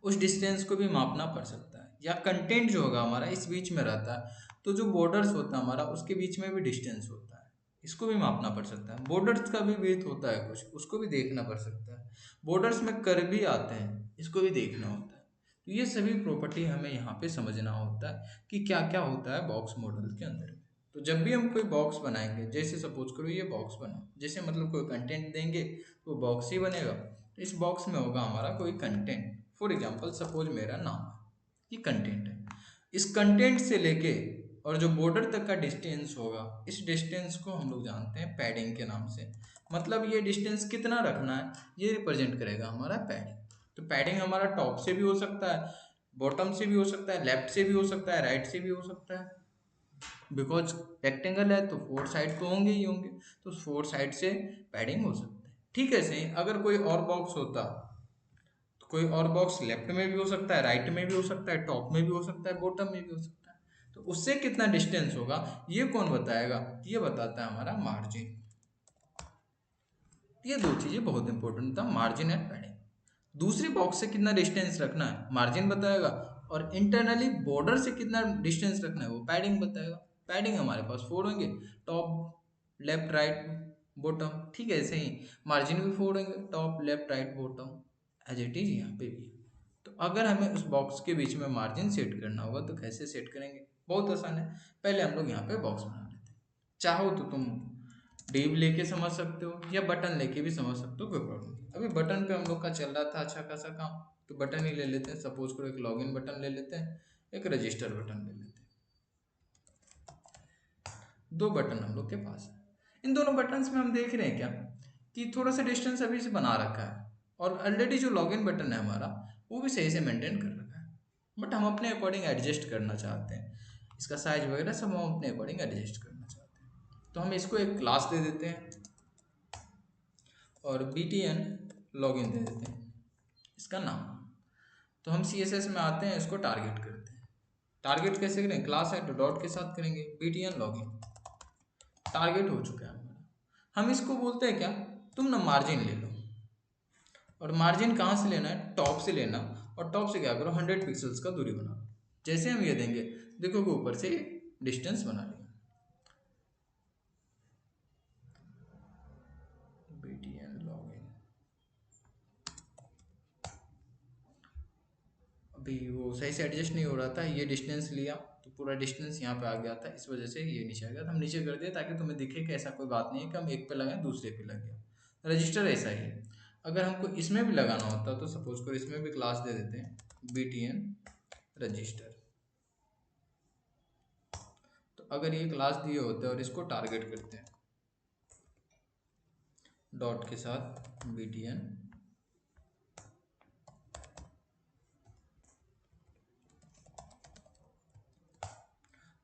S1: उस डिस्टेंस को भी मापना पड़ सकता है, या कंटेंट जो होगा हमारा इस बीच में रहता है तो जो बॉर्डर्स होता है हमारा उसके बीच में भी डिस्टेंस होता है, इसको भी मापना पड़ सकता है। बॉर्डर्स का भी वेट होता है कुछ, उसको भी देखना पड़ सकता है। बॉर्डर्स में कर्व भी आते हैं, इसको भी देखना होता है। तो ये सभी प्रॉपर्टी हमें यहाँ पे समझना होता है कि क्या क्या होता है बॉक्स मॉडल के अंदर में। तो जब भी हम कोई बॉक्स बनाएंगे, जैसे सपोज करो ये बॉक्स बना, जैसे मतलब कोई कंटेंट देंगे तो बॉक्स ही बनेगा। तो इस बॉक्स में होगा हमारा कोई कंटेंट, फॉर एग्जाम्पल सपोज मेरा नाम है, ये कंटेंट है। इस कंटेंट से लेके और जो बॉर्डर तक का डिस्टेंस होगा, इस डिस्टेंस को हम लोग जानते हैं पैडिंग के नाम से। मतलब ये डिस्टेंस कितना रखना है ये रिप्रेजेंट करेगा हमारा पैडिंग। तो पैडिंग हमारा टॉप से भी हो सकता है, बॉटम से भी हो सकता है, लेफ्ट से भी हो सकता है, राइट से भी हो सकता है। बिकॉज रेक्टेंगल है तो 4 साइड तो होंगे ही होंगे, तो 4 साइड से पैडिंग हो सकता है। ठीक है, सही। अगर कोई और बॉक्स होता तो कोई और बॉक्स लेफ्ट में भी हो सकता है, राइट में भी हो सकता है, टॉप में भी हो सकता है, बॉटम में भी हो सकता है। तो उससे कितना डिस्टेंस होगा ये कौन बताएगा, ये बताता है हमारा मार्जिन। ये दो चीजें बहुत इंपॉर्टेंट था, मार्जिन एंड पैडिंग। दूसरी बॉक्स से कितना डिस्टेंस रखना है मार्जिन बताएगा, और इंटरनली बॉर्डर से कितना डिस्टेंस रखना है वो पैडिंग बताएगा। पैडिंग हमारे पास 4 होंगे, टॉप लेफ्ट राइट बॉटम। ठीक है, ऐसे ही मार्जिन भी 4 होंगे, top left right bottom, as it is यहाँ पे भी। तो अगर हमें उस बॉक्स के बीच में मार्जिन सेट करना होगा तो कैसे सेट करेंगे, बहुत आसान है। पहले हम लोग यहाँ पे बॉक्स बना लेते हैं। चाहो तो तुम डिव लेके समझ सकते हो या बटन लेके भी समझ सकते हो, कोई प्रॉब्लम नहीं। अभी बटन पे हम लोग का चल रहा था अच्छा खासा काम, तो बटन ही ले लेते हैं। सपोज करो एक लॉगिन बटन ले लेते हैं, एक रजिस्टर बटन ले लेते हैं। दो बटन हम लोग के पास है। इन दोनों बटन्स में हम देख रहे हैं क्या कि थोड़ा सा डिस्टेंस अभी से बना रखा है, और ऑलरेडी जो लॉगिन बटन है हमारा वो भी सही से मेंटेन कर रखा है। बट हम अपने अकॉर्डिंग एडजस्ट करना चाहते हैं, इसका साइज वगैरह सब हम अपने अकॉर्डिंग एडजस्ट करना चाहते हैं। तो हम इसको एक क्लास दे देते हैं और btn लॉगिन दे देते हैं इसका नाम। तो हम CSS में आते हैं, इसको टारगेट करते हैं। टारगेट कैसे करें, क्लास है तो डॉट के साथ करेंगे, btn लॉगिन टारगेट हो चुका है हमारा। हम इसको बोलते हैं क्या, तुम ना मार्जिन ले लो। और मार्जिन कहाँ से लेना है, टॉप से लेना। और टॉप से क्या करो, 100 पिक्सल्स का दूरी बना लो। जैसे हम ये देंगे, देखोगे ऊपर से डिस्टेंस बना लिया। BTN लॉगिन, अभी वो सही से एडजस्ट नहीं हो रहा था, ये डिस्टेंस लिया तो पूरा डिस्टेंस यहाँ पे आ गया था, इस वजह से ये नीचे आ गया था। हम नीचे कर दिए ताकि तुम्हें दिखे कि ऐसा कोई बात नहीं है कि हम एक पे लगाएं दूसरे पे लग गया। रजिस्टर ऐसा ही है। अगर हमको इसमें भी लगाना होता तो सपोज करो इसमें भी क्लास दे देते हैं BTN रजिस्टर। तो अगर ये क्लास दिए होते हैं और इसको टारगेट करते हैं डॉट के साथ BTN,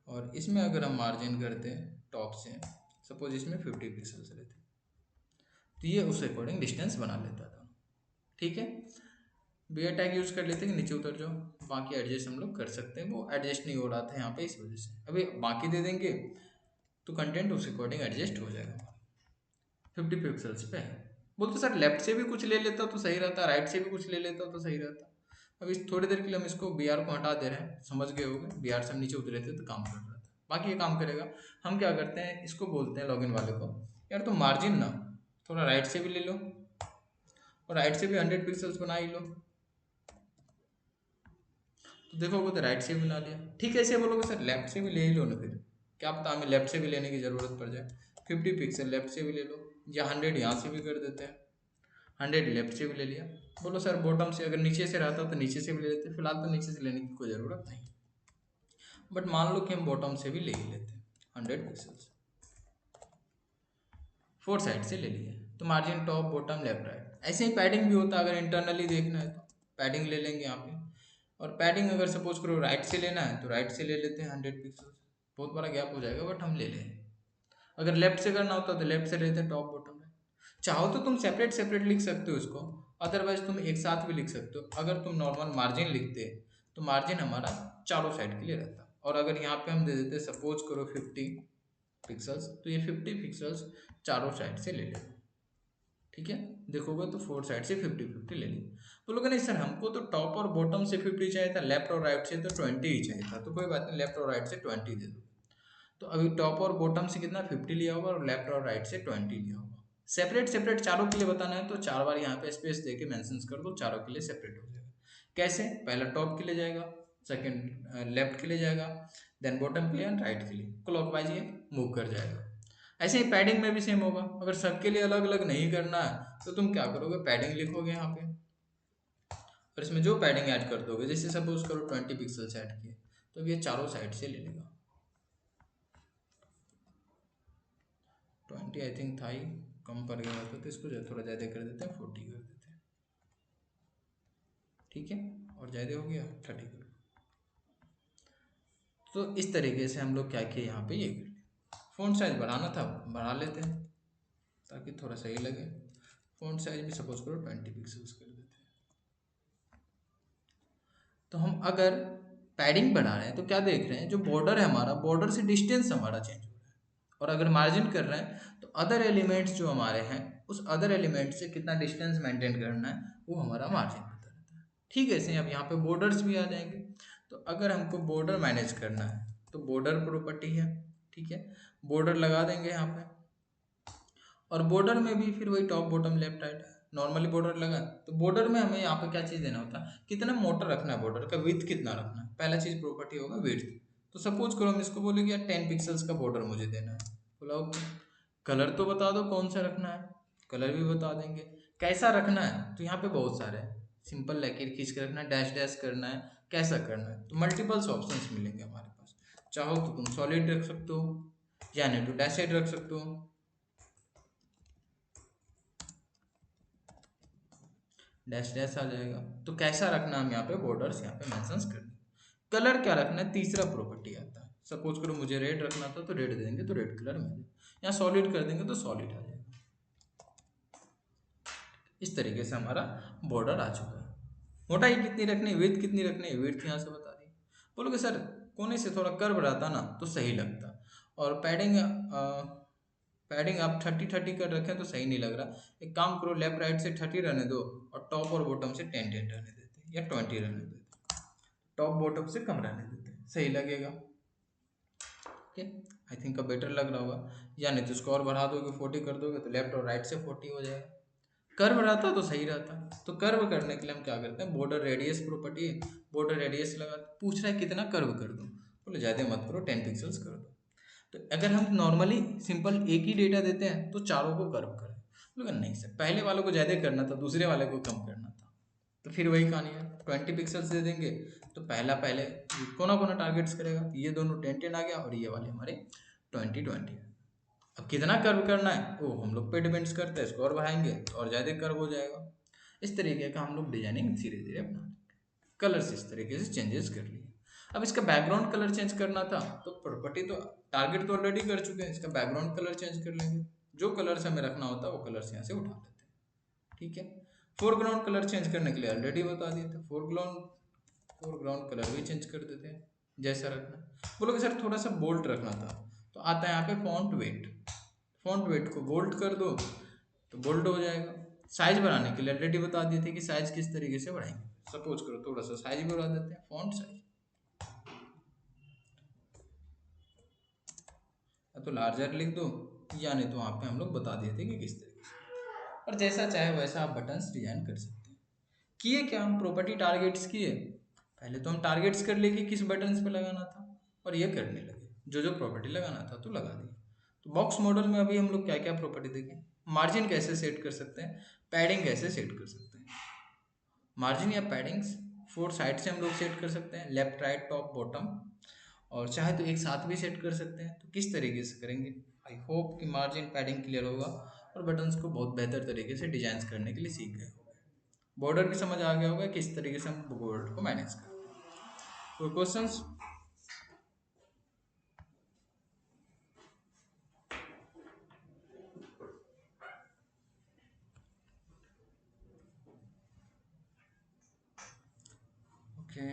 S1: और इसमें अगर हम मार्जिन करते हैं टॉप से, सपोज इसमें 50 पिक्सल्स रहते तो ये उस अकॉर्डिंग डिस्टेंस बना लेता था। ठीक है, बी टैग यूज़ कर लेते हैं कि नीचे उतर जाओ, बाकी एडजस्ट हम लोग कर सकते हैं। वो एडजस्ट नहीं हो रहा था यहाँ पे इस वजह से, अभी बाकी दे देंगे तो कंटेंट उस अकॉर्डिंग एडजस्ट हो जाएगा। 50 पिक्सल्स पे है, बोलते सर लेफ्ट से भी कुछ ले लेता तो सही रहता, राइट से भी कुछ ले लेता तो सही रहता। अब इस थोड़ी देर के लिए हम इसको BR को हटा दे रहे हैं, समझ गए होंगे, BR से हम नीचे उतरे थे तो काम कर रहा था, बाकी ये काम करेगा। हम क्या करते हैं, इसको बोलते हैं लॉगिन वाले को, यार तो मार्जिन ना थोड़ा राइट से भी ले लो, और राइट से भी 100 पिक्सल्स बना ही लो। तो देखोगे तो राइट से भी बना लिया। ठीक है, ऐसे बोलोगे सर लेफ्ट से भी ले ही लो ना, फिर क्या पता हमें लेफ्ट से भी लेने की ज़रूरत पड़ जाए, 50 पिक्सल लेफ्ट से भी ले लो, या 100 यहाँ से भी कर देते हैं, 100 लेफ्ट से भी ले लिया। बोलो सर बॉटम से, अगर नीचे से रहता तो नीचे से भी ले लेते, फिलहाल तो नीचे से लेने की कोई ज़रूरत नहीं, बट मान लो कि हम बॉटम से भी ले ही लेते हैं 100 पिक्सल्स, 4 साइड से ले लिए, तो margin top bottom left right. ऐसे ही पैडिंग भी होता है, अगर इंटरनली देखना है तो पैडिंग ले लेंगे यहाँ पे, और पैडिंग अगर सपोज करो राइट से लेना है तो राइट से ले लेते हैं 100 पिक्सल्स, बहुत बड़ा गैप हो जाएगा बट हम ले लें। अगर लेफ्ट से करना होता तो लेफ्ट से लेते हैं टॉप बॉटम में। चाहो तो तुम सेपरेट सेपरेट लिख सकते हो इसको, अदरवाइज तुम एक साथ भी लिख सकते हो। अगर तुम नॉर्मल मार्जिन लिखते तो मार्जिन हमारा चारों साइड के लिए रहता, और अगर यहाँ पे हम दे देते सपोज करो 50 पिक्सल्स, तो ये 50 पिक्सल्स चारों साइड से ले लेते। ठीक है, देखोगे तो 4 साइड से 50-50 ले ली। बोलोगे नहीं सर हमको तो टॉप और बॉटम से 50 चाहिए था, लेफ्ट और राइट से तो 20 ही चाहिए था, तो कोई बात नहीं, लेफ्ट और राइट से 20 दे दो। तो अभी टॉप और बॉटम से कितना 50 लिया होगा, और लेफ्ट और राइट से 20 लिया होगा। सेपरेट सेपरेट चारों के लिए बताना है तो 4 बार यहाँ पे स्पेस दे के मैंशन कर दो, चारों के लिए सेपरेट हो जाएगा। कैसे, पहला टॉप के लिए जाएगा, सेकंड लेफ्ट के लिए जाएगा, देन बॉटम के लिए एंड राइट के लिए, क्लॉकवाइज ये मूव कर जाएगा। ऐसे ही पैडिंग में भी सेम होगा, अगर सबके लिए अलग अलग नहीं करना है तो तुम क्या करोगे, पैडिंग लिखोगे यहाँ पे, और इसमें जो पैडिंग ऐड कर दोगे, जैसे सपोज करो 20 पिक्सल्स ऐड किए तो अब ये चारों साइड से ले लेगा। 20 आई थिंक था ही, कम पड़ गया था तो इसको थोड़ा ज़्यादा कर देते हैं, 40 कर देते हैं। ठीक है, और ज़्यादा हो गया 30 कर। तो इस तरीके से हम लोग क्या किए यहाँ पे, ये कर लिया। फ़ॉन्ट साइज बढ़ाना था बढ़ा लेते हैं ताकि थोड़ा सही लगे। फ़ॉन्ट साइज भी सपोज करो 20 पिक्सल्स कर देते हैं। तो हम अगर पैडिंग बढ़ा रहे हैं तो क्या देख रहे हैं, जो बॉर्डर है हमारा, बॉर्डर से डिस्टेंस हमारा चेंज हो रहा है, और अगर मार्जिन कर रहे हैं तो अदर एलिमेंट्स जो हमारे हैं उस अदर एलिमेंट से कितना डिस्टेंस मेंटेन करना है वो हमारा मार्जिन होता रहता है। ठीक है, ऐसे अब यहाँ पे बॉर्डर्स भी आ जाएंगे। तो अगर हमको बॉर्डर मैनेज करना है तो बॉर्डर प्रॉपर्टी है, ठीक है, बॉर्डर लगा देंगे यहाँ पे, और बॉर्डर में भी फिर वही top bottom left right, normally border लगा तो बॉर्डर में हमें यहाँ पे क्या चीज़ देना होता है, कितना मोटा रखना है बॉर्डर का, विड्थ कितना रखना है, पहला चीज़ प्रॉपर्टी होगा विड्थ। तो सपोज करो हम इसको बोले कि यार 10 पिक्सल्स का बॉर्डर मुझे देना है, बोला ओके। कलर तो बता दो कौन सा रखना है, कलर भी बता देंगे। कैसा रखना है तो यहाँ पे बहुत सारे हैं, सिंपल लकीर खींच के रखना है, डैश डैश करना है, कैसा करना है, तो मल्टीपल्स ऑप्शंस मिलेंगे हमारे पास। चाहो तो तुम सॉलिड रख सकते हो, या नहीं तो डैशेड रख सकते हो, डैश डैश आ जाएगा। तो कैसा रखना हम यहाँ पे बॉर्डर्स यहाँ पे मेंशंस कर देंगे। कलर क्या रखना है, तीसरा प्रॉपर्टी आता है। सपोज करो मुझे रेड रखना था तो रेड दे देंगे तो रेड कलर में, यहाँ सॉलिड कर देंगे तो सॉलिड आ जाएगा। इस तरीके से हमारा बॉर्डर आ चुका है। मोटाई कितनी रखनी है, विड्थ कितनी रखनी है, विड्थ यहाँ से बता दी। बोलोगे सर कोने से थोड़ा कर्व रहता ना तो सही लगता, और पैडिंग आप 30-30 कर रखें तो सही नहीं लग रहा। एक काम करो, लेफ्ट राइट से 30 रहने दो और टॉप और बॉटम से 10-10 रहने देते, या 20 रहने देते। टॉप बॉटम से कम रहने देते हैं, सही लगेगा। ओके, आई थिंक अब बेटर लग रहा होगा। या नहीं तो इसको और बढ़ा दोगे, 40 कर दोगे तो लेफ्ट और राइट से 40 हो जाएगा। कर्व रहता तो सही रहता। तो कर्व करने के लिए हम क्या करते हैं, border radius property, border radius लगा, पूछ रहा है कितना कर्व कर दूं, बोले ज़्यादा मत करो, 10 पिक्सल्स कर दो। तो अगर हम नॉर्मली सिंपल एक ही डेटा देते हैं तो चारों को कर्व करें, बोले नहीं सर पहले वाले को ज़्यादा करना था, दूसरे वाले को कम करना था। तो फिर वही कहानी है, 20 पिक्सल्स दे देंगे तो पहला पहले कोना कोना टारगेट्स करेगा, ये दोनों 10 10 आ गया और ये वाले हमारे 20 20। अब कितना कर्व करना है वो हम लोग पे डिपेंड्स करता है, इसको और बढ़ाएंगे तो और ज़्यादा कर्व हो जाएगा। इस तरीके का हम लोग डिजाइनिंग धीरे धीरे अपना, कलर्स इस तरीके से चेंजेस कर लिए। अब इसका बैकग्राउंड कलर चेंज करना था तो प्रॉपर्टी तो टारगेट तो ऑलरेडी कर चुके हैं, इसका बैकग्राउंड कलर चेंज कर लेंगे, जो कलर्स हमें रखना होता है वो कलर्स यहाँ से उठा लेते हैं। ठीक है, फोरग्राउंड कलर चेंज करने के लिए ऑलरेडी बता दिए थे, फोरग्राउंड कलर भी चेंज कर देते हैं जैसा रखना। बोलोगे सर थोड़ा सा बोल्ड रखना था, तो आता है यहाँ पे फॉन्ट वेट, फॉन्ट वेट को बोल्ड कर दो तो बोल्ड हो जाएगा। साइज बढ़ाने के लिए ऑलरेडी बता दिए थे कि साइज किस तरीके से बढ़ाएंगे, सपोज करो थोड़ा सा साइज बढ़ा देते हैं, फॉन्ट साइज या तो लार्जर लिख दो, या नहीं तो वहाँ पे हम लोग बता दिए थे कि किस तरीके से, और जैसा चाहे वैसा आप बटन्स डिजाइन कर सकते हैं। किए क्या, हम प्रॉपर्टी टारगेट्स किए, पहले तो हम टारगेट्स कर ले कि किस बटन्स पे लगाना था, और ये करने लगे जो जो प्रॉपर्टी लगाना था तो लगा दी। तो बॉक्स मॉडल में अभी हम लोग क्या क्या प्रॉपर्टी देखें, मार्जिन कैसे सेट कर सकते हैं, पैडिंग कैसे सेट कर सकते हैं। मार्जिन या पैडिंग्स 4 साइड से हम लोग सेट कर सकते हैं, लेफ्ट राइट टॉप बॉटम, और चाहे तो एक साथ भी सेट कर सकते हैं। तो किस तरीके से करेंगे, आई होप कि मार्जिन पैडिंग क्लियर होगा और बटन्स को बहुत बेहतर तरीके से डिजाइन करने के लिए सीख गए होंगे। बॉर्डर भी समझ आ गया होगा किस तरीके से हम बॉर्डर को मैनेज करते हैं। कोई क्वेश्चंस? ओके,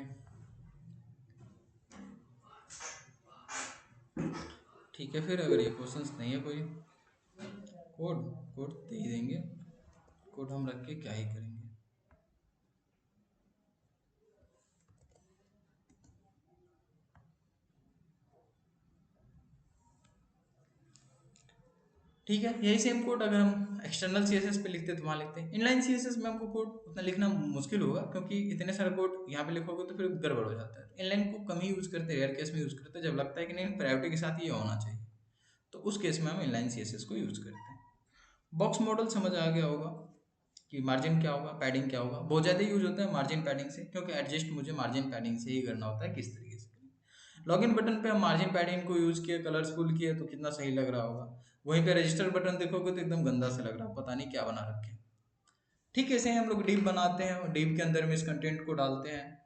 S1: ठीक है, फिर अगर ये क्वेश्चंस नहीं है कोई, कोड कोड दे ही देंगे, कोड हम रख के क्या ही करेंगे। ठीक है, यही सेम कोड अगर हम एक्सटर्नल सीएसएस पे लिखते तो वहाँ लिखते हैं। इनलाइन सीएसएस में हमको कोड उतना लिखना मुश्किल होगा क्योंकि इतने सारे कोड यहाँ पे लिखोगे तो फिर गड़बड़ हो जाता है। इनलाइन को कम ही यूज करते हैं, रेयर केस में यूज करते हैं जब लगता है कि नहीं प्रायोरिटी के साथ ये होना चाहिए, तो उस केस में हम इनलाइन सीएसएस को यूज करते हैं। बॉक्स मॉडल समझ आ गया होगा कि मार्जिन क्या होगा, पैडिंग क्या होगा। बहुत ज़्यादा यूज होता है मार्जिन पैडिंग से, क्योंकि एडजस्ट मुझे मार्जिन पैडिंग से ही करना होता है किस तरीके से। लॉगिन बटन पे हम मार्जिन पैडिंग को यूज किया, कलरफुल किया तो कितना सही लग रहा होगा। वहीं पे रजिस्टर बटन देखोगे तो एकदम गंदा से लग रहा है, पता नहीं क्या बना रखे। ठीक है, ऐसे ही हम लोग डिव बनाते हैं और डिव के अंदर में इस कंटेंट को डालते हैं।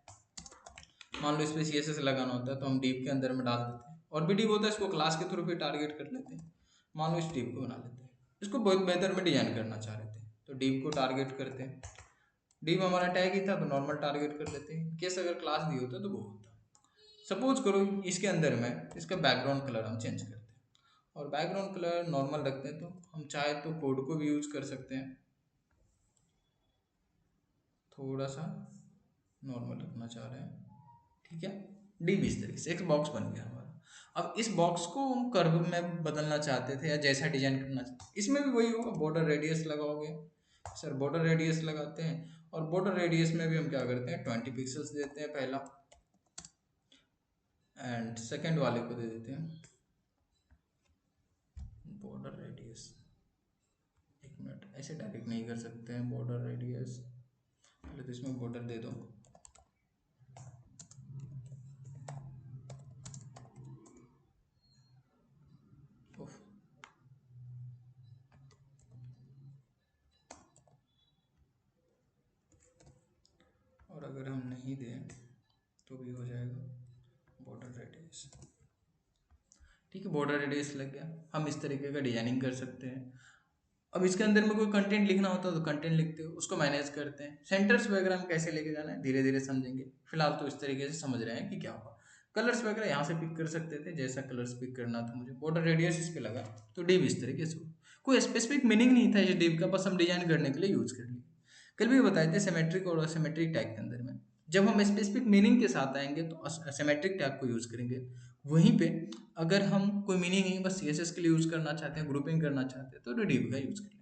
S1: मान लो इस पे सीएसएस लगाना होता है तो हम डिव के अंदर में डाल देते हैं, और भी डिव होता है इसको क्लास के थ्रू भी टारगेट कर लेते हैं। मान लो इस डिव को बना लेते हैं, इसको बहुत बेहतर में डिजाइन करना चाह रहे थे तो डिव को टारगेट करते हैं। डिव हमारा टैग ही था तो नॉर्मल टारगेट कर लेते हैं, केस अगर क्लास दी होता तो वो होता। सपोज करो इसके अंदर में इसका बैकग्राउंड कलर हम चेंज करते हैं, और बैकग्राउंड कलर नॉर्मल रखते हैं, तो हम चाहे तो कोड को भी यूज कर सकते हैं, थोड़ा सा नॉर्मल रखना चाह रहे हैं। ठीक है, डी भी इस तरीके से एक बॉक्स बन गया हमारा। अब इस बॉक्स को हम कर्व में बदलना चाहते थे या जैसा डिजाइन करना चाहते, इसमें भी वही होगा, बॉर्डर रेडियस लगाओगे सर, बॉर्डर रेडियस लगाते हैं, और बॉर्डर रेडियस में भी हम क्या करते हैं 20 पिक्सल्स देते हैं पहला, एंड सेकेंड वाले को दे देते हैं बॉर्डर रेडियस, एक मिनट ऐसे डायरेक्ट नहीं कर सकते हैं, बॉर्डर रेडियस पहले तो इसमें बॉर्डर दे दो। उफ, और अगर हम नहीं दें तो भी हो जाएगा बॉर्डर रेडियस। ठीक है, बॉर्डर रेडियस लग गया, हम इस तरीके का डिजाइनिंग कर सकते हैं। अब इसके अंदर में कोई कंटेंट लिखना होता है तो कंटेंट लिखते हो, उसको मैनेज करते हैं। सेंटर्स वगैरह हम कैसे लेके जाना है धीरे धीरे समझेंगे, फिलहाल तो इस तरीके से समझ रहे हैं कि क्या होगा। कलर्स वगैरह यहाँ से पिक कर सकते थे, जैसा कलर्स पिक करना था मुझे, बॉर्डर रेडियस इस पे लगा तो डिव इस तरीके से हो। कोई स्पेसिफिक मीनिंग नहीं था इस डिव का, बस हम डिजाइन करने के लिए यूज कर लिए। कल भी बताए थे सिमेट्रिक और असिमेट्रिक टैग के अंदर में, जब हम स्पेसिफिक मीनिंग के साथ आएंगे तो असिमेट्रिक टैग को यूज करेंगे। वहीं पे अगर हम कोई मीनिंग नहीं बस सीएसएस के लिए यूज करना चाहते हैं, ग्रुपिंग करना चाहते हैं, तो div का यूज करेंगे।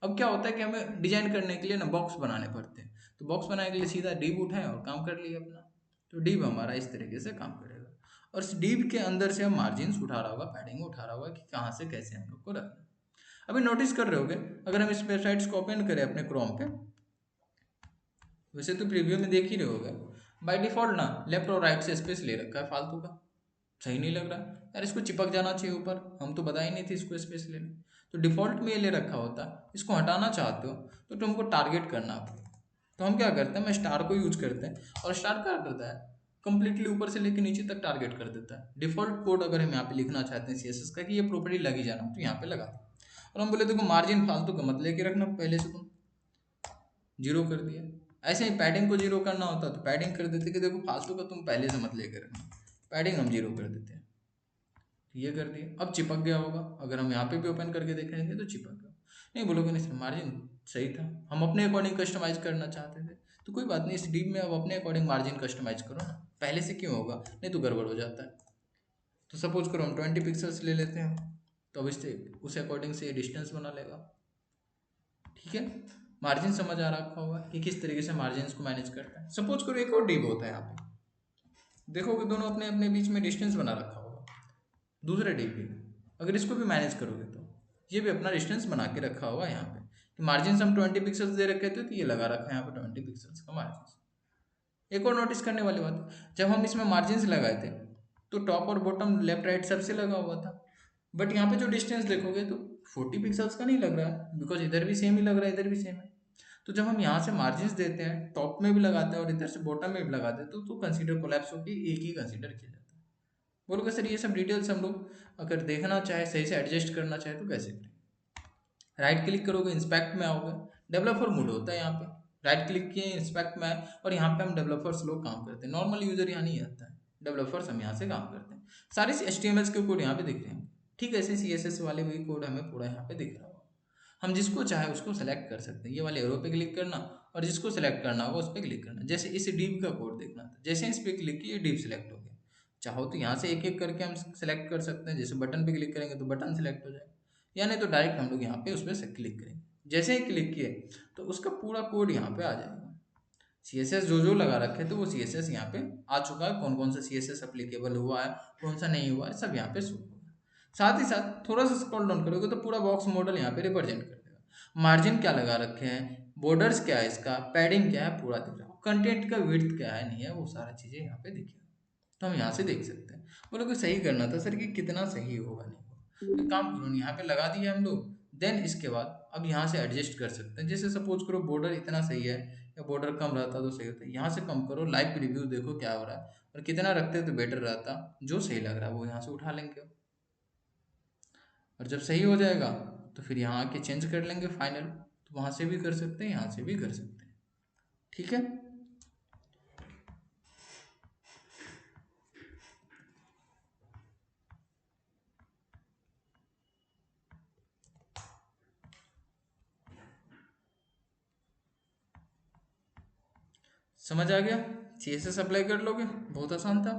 S1: अब क्या होता है कि हमें डिजाइन करने के लिए ना बॉक्स बनाने पड़ते हैं, तो बॉक्स बनाने के लिए सीधा div उठाएं और काम कर लिए अपना। तो div हमारा इस तरीके से काम करेगा, और इस div के अंदर से हम मार्जिन उठा रहा होगा, पैडिंग उठा रहा होगा कि कहाँ से कैसे हम लोग को रखना। अभी नोटिस कर रहे होगे, अगर हम इस वेबसाइट्स को ओपन करें अपने क्रोम पे, वैसे तो प्रीव्यू में देख ही रहे होगे, बाय डिफॉल्ट ना लेफ्ट और राइट से स्पेस ले रखा है फालतू का, सही नहीं लग रहा यार, इसको चिपक जाना चाहिए ऊपर, हम तो बता ही नहीं थे इसको स्पेस लेने। तो डिफॉल्ट में ये ले रखा होता, इसको हटाना चाहते हो तो तुमको टारगेट करना पड़ेगा। तो हम क्या करते हैं, मैं स्टार को यूज करते हैं, और स्टार क्या करता है, कंप्लीटली ऊपर से लेकर नीचे तक टारगेट कर देता है। डिफॉल्ट कोड अगर हम यहाँ पे लिखना चाहते हैं सीएसएस का कि ये प्रॉपर्टी लगी जाना, तो यहाँ पे लगा दें। और हम बोले देखो मार्जिन फालतू का मत लेके रखना, पहले से तुम जीरो कर दिया। ऐसे ही पैडिंग को जीरो करना होता तो पैडिंग कर देते कि देखो फालतू का तुम पहले से मत लेकर रखना, पैडिंग हम जीरो कर देते हैं। ये कर दिया, अब चिपक गया होगा, अगर हम यहाँ पे भी ओपन करके देखेंगे तो चिपक गया। नहीं बोलोगे नहीं सर मार्जिन सही था, हम अपने अकॉर्डिंग कस्टमाइज करना चाहते थे, तो कोई बात नहीं, इस डिव में अब अपने अकॉर्डिंग मार्जिन कस्टमाइज करो ना, पहले से क्यों होगा, नहीं तो गड़बड़ हो जाता है। तो सपोज करो हम 20 पिक्सल्स ले लेते हैं, तो अब इससे उस अकॉर्डिंग से डिस्टेंस बना लेगा। ठीक है, मार्जिन समझ आ रखा होगा कि किस तरीके से मार्जिन को मैनेज करता है। सपोज करो एक और डिव होता है यहाँ पे, देखोगे दोनों अपने अपने बीच में डिस्टेंस बना रखा होगा, दूसरे डिव भी, अगर इसको भी मैनेज करोगे तो ये भी अपना डिस्टेंस बना के रखा होगा यहाँ पे, कि मार्जिन हम 20 पिक्सल्स दे रखे थे तो ये लगा रखा है यहाँ पे 20 पिक्सल्स का मार्जिन। एक और नोटिस करने वाली बात, जब हम इसमें मार्जिन लगाए थे तो टॉप और बॉटम लेफ्ट राइट सबसे लगा हुआ था, बट यहाँ पे जो डिस्टेंस देखोगे तो 40 पिक्सल्स का नहीं लग रहा है, बिकॉज इधर भी सेम ही लग रहा है, इधर भी सेम है। तो जब हम यहाँ से मार्जिन देते हैं, टॉप में भी लगाते हैं और इधर से बॉटम में भी लगाते हैं, तो कंसीडर कोलैप्स होकर एक ही कंसीडर किया जाता है। बोलोगे सर ये सब डिटेल्स हम लोग अगर देखना चाहे, सही से एडजस्ट करना चाहे तो कैसे करें। राइट क्लिक करोगे, इंस्पेक्ट में आओगे, डेवलपर मोड होता है यहाँ पे, राइट क्लिक किए इंस्पेक्ट में आए, और यहाँ पे हम डेवलपर्स लोग काम करते हैं, नॉर्मल यूजर यहाँ नहीं आता है, डेवलपर्स हम यहाँ से काम करते हैं। सारे HTML के कोड यहाँ पे दिख रहे हैं, ठीक है, ऐसे CSS वाले वही कोड हमें पूरा यहाँ पे दिख रहा होगा। हम जिसको चाहे उसको सेलेक्ट कर सकते हैं, ये वाले एरो पे क्लिक करना, और जिसको सेलेक्ट करना होगा उस पर क्लिक करना। जैसे इस डिव का कोड देखना था, जैसे इस पर क्लिक किए डिव सेलेक्ट हो गया, चाहो तो यहाँ से एक एक करके हम सेलेक्ट कर सकते हैं, जैसे बटन पे क्लिक करेंगे तो बटन सेलेक्ट हो जाएगा, या नहीं तो डायरेक्ट हम लोग यहाँ पे उस पर से क्लिक करेंगे, जैसे ही क्लिक किए तो उसका पूरा कोड यहाँ पे आ जाएगा। CSS जो लगा रखे थे वो CSS यहाँ पे आ चुका है, कौन कौन सा CSS अप्लीकेबल हुआ है, कौन सा नहीं हुआ है, सब यहाँ पे शो होगा। साथ ही साथ थोड़ा सा स्क्रॉल डाउन करोगे तो पूरा बॉक्स मॉडल यहाँ पे रिप्रेजेंट कर देगा, मार्जिन क्या लगा रखे हैं, बॉर्डर्स क्या है, इसका पैडिंग क्या है, पूरा दिख रहा है, कंटेंट का विड्थ क्या है, नहीं है, वो सारा चीज़ें यहाँ पे दिखेगा। तो हम यहाँ से देख सकते हैं। बोलो कि सही करना था सर कि कितना सही होगा नहीं होगा, तो काम करो यहाँ पे लगा दिया हम लोग, देन इसके बाद अब यहाँ से एडजस्ट कर सकते हैं। जैसे सपोज करो बॉर्डर इतना सही है, या बॉर्डर कम रहता तो सही होता, यहाँ से कम करो, लाइव रिव्यू देखो क्या हो रहा है, और कितना रखते तो बेटर रहता, जो सही लग रहा है वो यहाँ से उठा लेंगे, और जब सही हो जाएगा तो फिर यहाँ आके चेंज कर लेंगे फाइनल। तो वहाँ से भी कर सकते हैं, यहाँ से भी कर सकते हैं। ठीक है, समझ आ गया, CSS अप्लाई कर लोगे, बहुत आसान था।